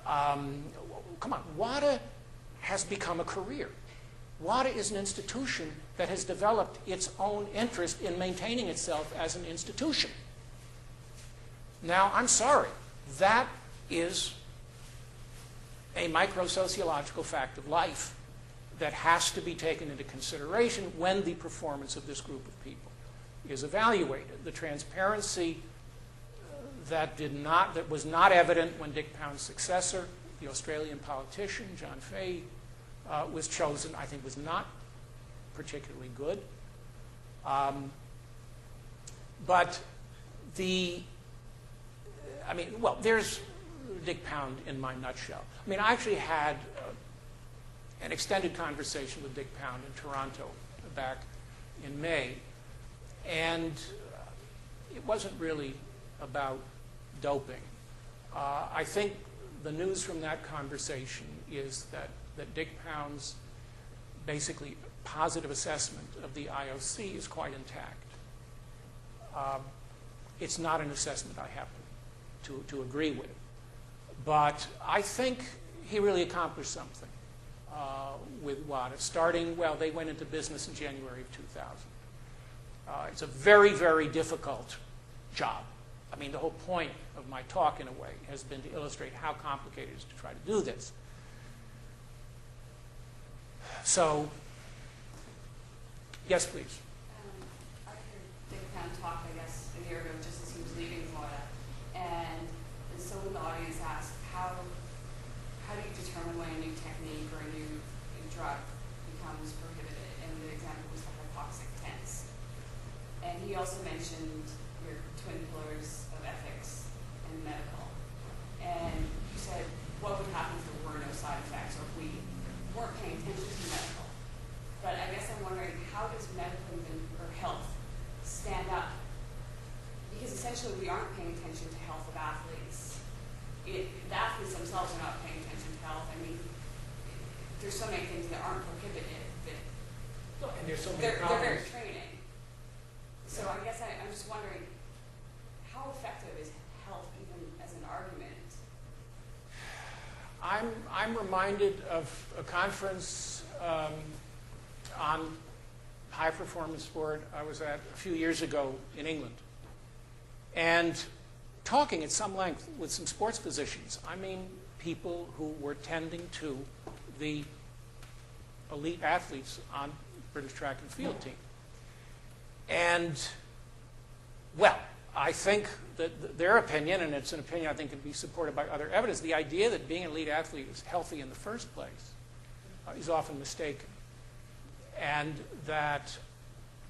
Come on, WADA has become a career. WADA is an institution that has developed its own interest in maintaining itself as an institution. Now, I'm sorry, that is a micro-sociological fact of life that has to be taken into consideration when the performance of this group of people is evaluated. The transparency that was not evident when Dick Pound's successor, the Australian politician, John Fahey, was chosen, I think was not particularly good. But there's Dick Pound in my nutshell. I mean, I actually had an extended conversation with Dick Pound in Toronto back in May, and it wasn't really about doping. I think the news from that conversation is that Dick Pound's basically positive assessment of the IOC is quite intact. It's not an assessment I happen to agree with, but I think he really accomplished something with WADA. They went into business in January of 2000. It's a very, very difficult job. I mean, the whole point of my talk, in a way, has been to illustrate how complicated it is to try to do this. So, yes, please. I heard Dick Pound talk, I guess, a year ago, just as he was leaving WADA, and someone in the audience asked, how do you determine when a new technique or a new drug becomes prohibited? And the example was the hypoxic tense. And he also mentioned your twin pillars of ethics and medical. And you said, what would happen if there were no side effects, or if we weren't paying attention to medical? But I guess I'm wondering, how does medical or health stand up? Because essentially we aren't paying attention to health of athletes. The athletes themselves are not paying attention to health. I mean, there's so many things that aren't prohibited that And there's so many they're problems. very training. So I guess I'm just wondering, how effective is health even as an argument? I'm reminded of a conference on high-performance sport I was at a few years ago in England, and talking at some length with some sports physicians. I mean, people who were tending to the elite athletes on the British track and field team. And, well, I think that their opinion, and it's an opinion I think can be supported by other evidence, the idea that being an elite athlete is healthy in the first place is often mistaken. And that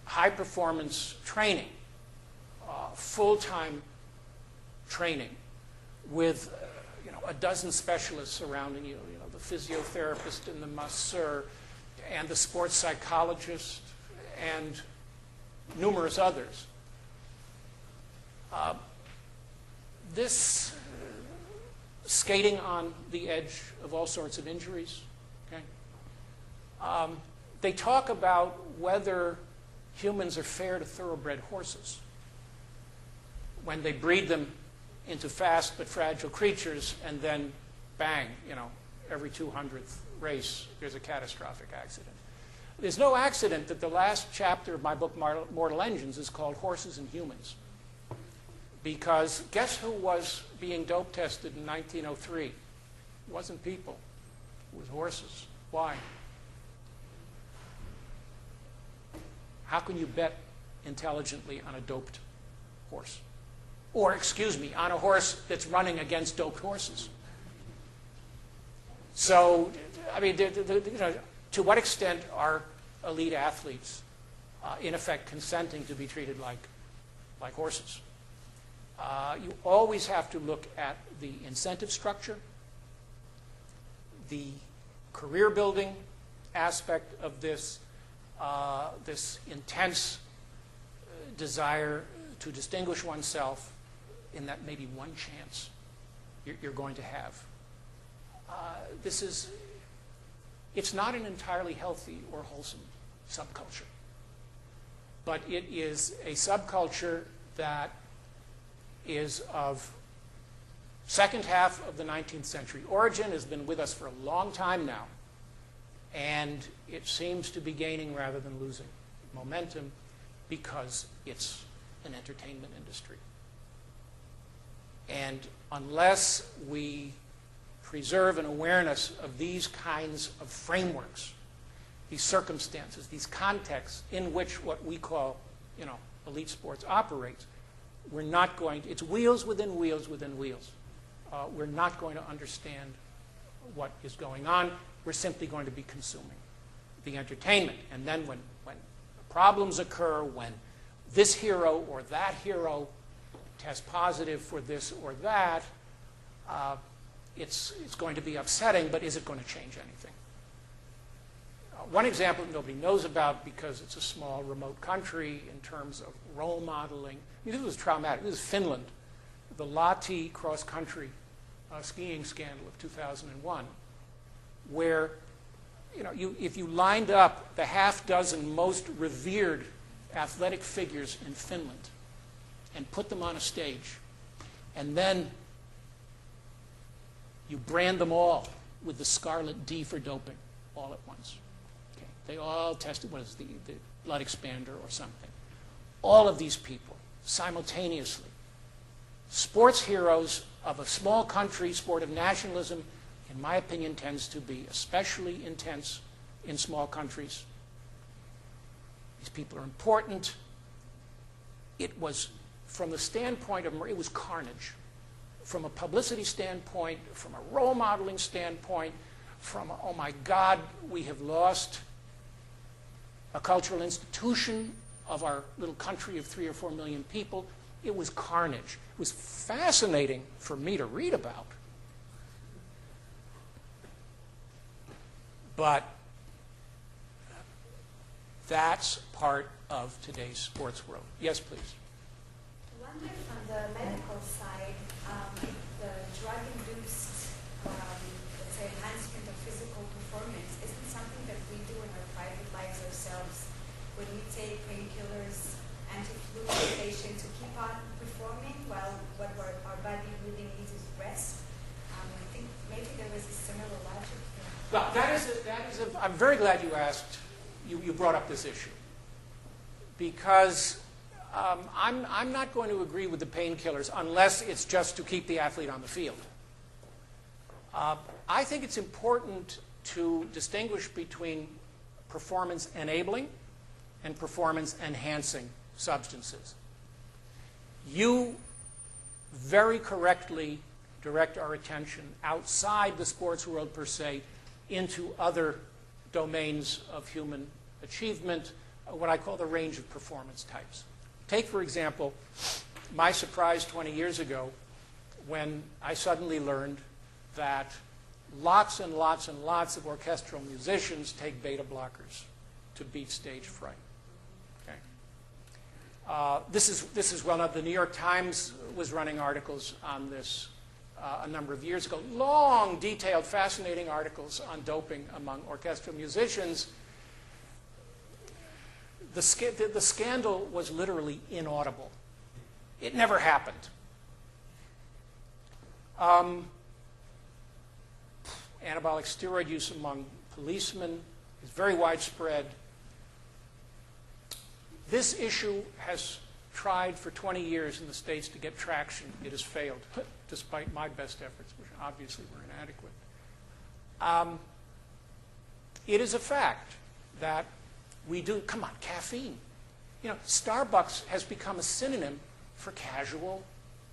high-performance training, full-time training with a dozen specialists surrounding you, the physiotherapist and the masseur and the sports psychologist and numerous others. This skating on the edge of all sorts of injuries, okay? They talk about whether humans are fair to thoroughbred horses when they breed them into fast but fragile creatures, and then bang, every 200th race there's a catastrophic accident. There's no accident that the last chapter of my book, Mortal Engines, is called Horses and Humans. Because guess who was being dope tested in 1903? It wasn't people. It was horses. Why? How can you bet intelligently on a doped horse? Or, excuse me, on a horse that's running against doped horses? So, I mean, to what extent are elite athletes, in effect, consenting to be treated like horses? You always have to look at the incentive structure, the career building aspect of this, this intense desire to distinguish oneself in that maybe one chance you're going to have. It's not an entirely healthy or wholesome subculture, but it is a subculture that is of second half of the 19th century origin, has been with us for a long time now, and it seems to be gaining rather than losing momentum because it's an entertainment industry. And unless we preserve an awareness of these kinds of frameworks, these circumstances, these contexts in which what we call, elite sports operates, we're not going to, it's wheels within wheels within wheels. We're not going to understand what is going on. We're simply going to be consuming the entertainment. And then when problems occur, when this hero or that hero tests positive for this or that, it's going to be upsetting, but is it going to change anything? One example that nobody knows about because it's a small, remote country in terms of role modeling. I mean, this was traumatic. This is Finland, the Lahti cross-country skiing scandal of 2001, where if you lined up the half dozen most revered athletic figures in Finland and put them on a stage, and then you brand them all with the scarlet D for doping all at once. Okay. They all tested, what is the blood expander or something. All of these people, simultaneously, sports heroes of a small country, sport of nationalism, in my opinion, tends to be especially intense in small countries. These people are important. It was, from the standpoint of, it was carnage. From a publicity standpoint, from a role modeling standpoint, from, oh my God, we have lost a cultural institution of our little country of 3 or 4 million people. It was carnage. It was fascinating for me to read about. But that's part of today's sports world. Yes, please. I wonder if on the medical side, the drug-induced, let's say, enhancement of physical performance isn't something that we do in our private lives ourselves. When we take painkillers, anti-flu medication to keep on performing while what our body really needs is rest. I think maybe there was a similar logic here. Well, I'm very glad you asked, you brought up this issue. Because I'm not going to agree with the painkillers unless it's just to keep the athlete on the field. I think it's important to distinguish between performance enabling and performance enhancing substances. You very correctly direct our attention outside the sports world per se into other domains of human achievement, what I call the range of performance types. Take, for example, my surprise 20 years ago when I suddenly learned that lots and lots and lots of orchestral musicians take beta blockers to beat stage fright. Okay. This is well known. The New York Times was running articles on this a number of years ago. Long, detailed, fascinating articles on doping among orchestral musicians. The scandal was literally inaudible. It never happened. Anabolic steroid use among policemen is very widespread. This issue has tried for 20 years in the States to get traction. It has failed, despite my best efforts, which obviously were inadequate. It is a fact that we do, come on, caffeine. You know, Starbucks has become a synonym for casual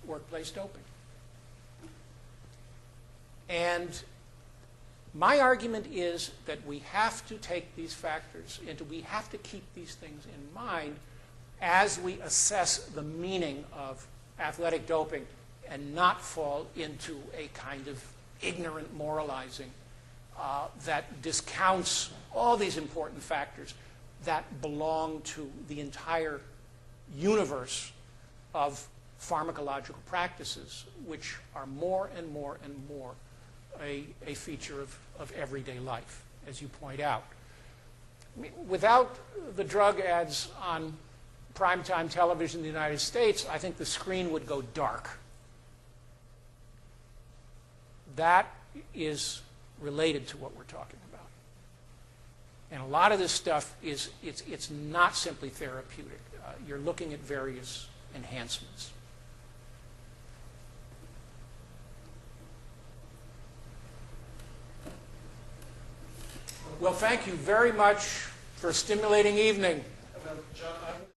workplace doping. And my argument is that we have to take these factors we have to keep these things in mind as we assess the meaning of athletic doping and not fall into a kind of ignorant moralizing that discounts all these important factors that belong to the entire universe of pharmacological practices, which are more and more and more a feature of everyday life, as you point out. Without the drug ads on primetime television in the United States, I think the screen would go dark. That is related to what we're talking about. And a lot of this stuff it's not simply therapeutic. You're looking at various enhancements. Well, thank you very much for a stimulating evening. Well, John,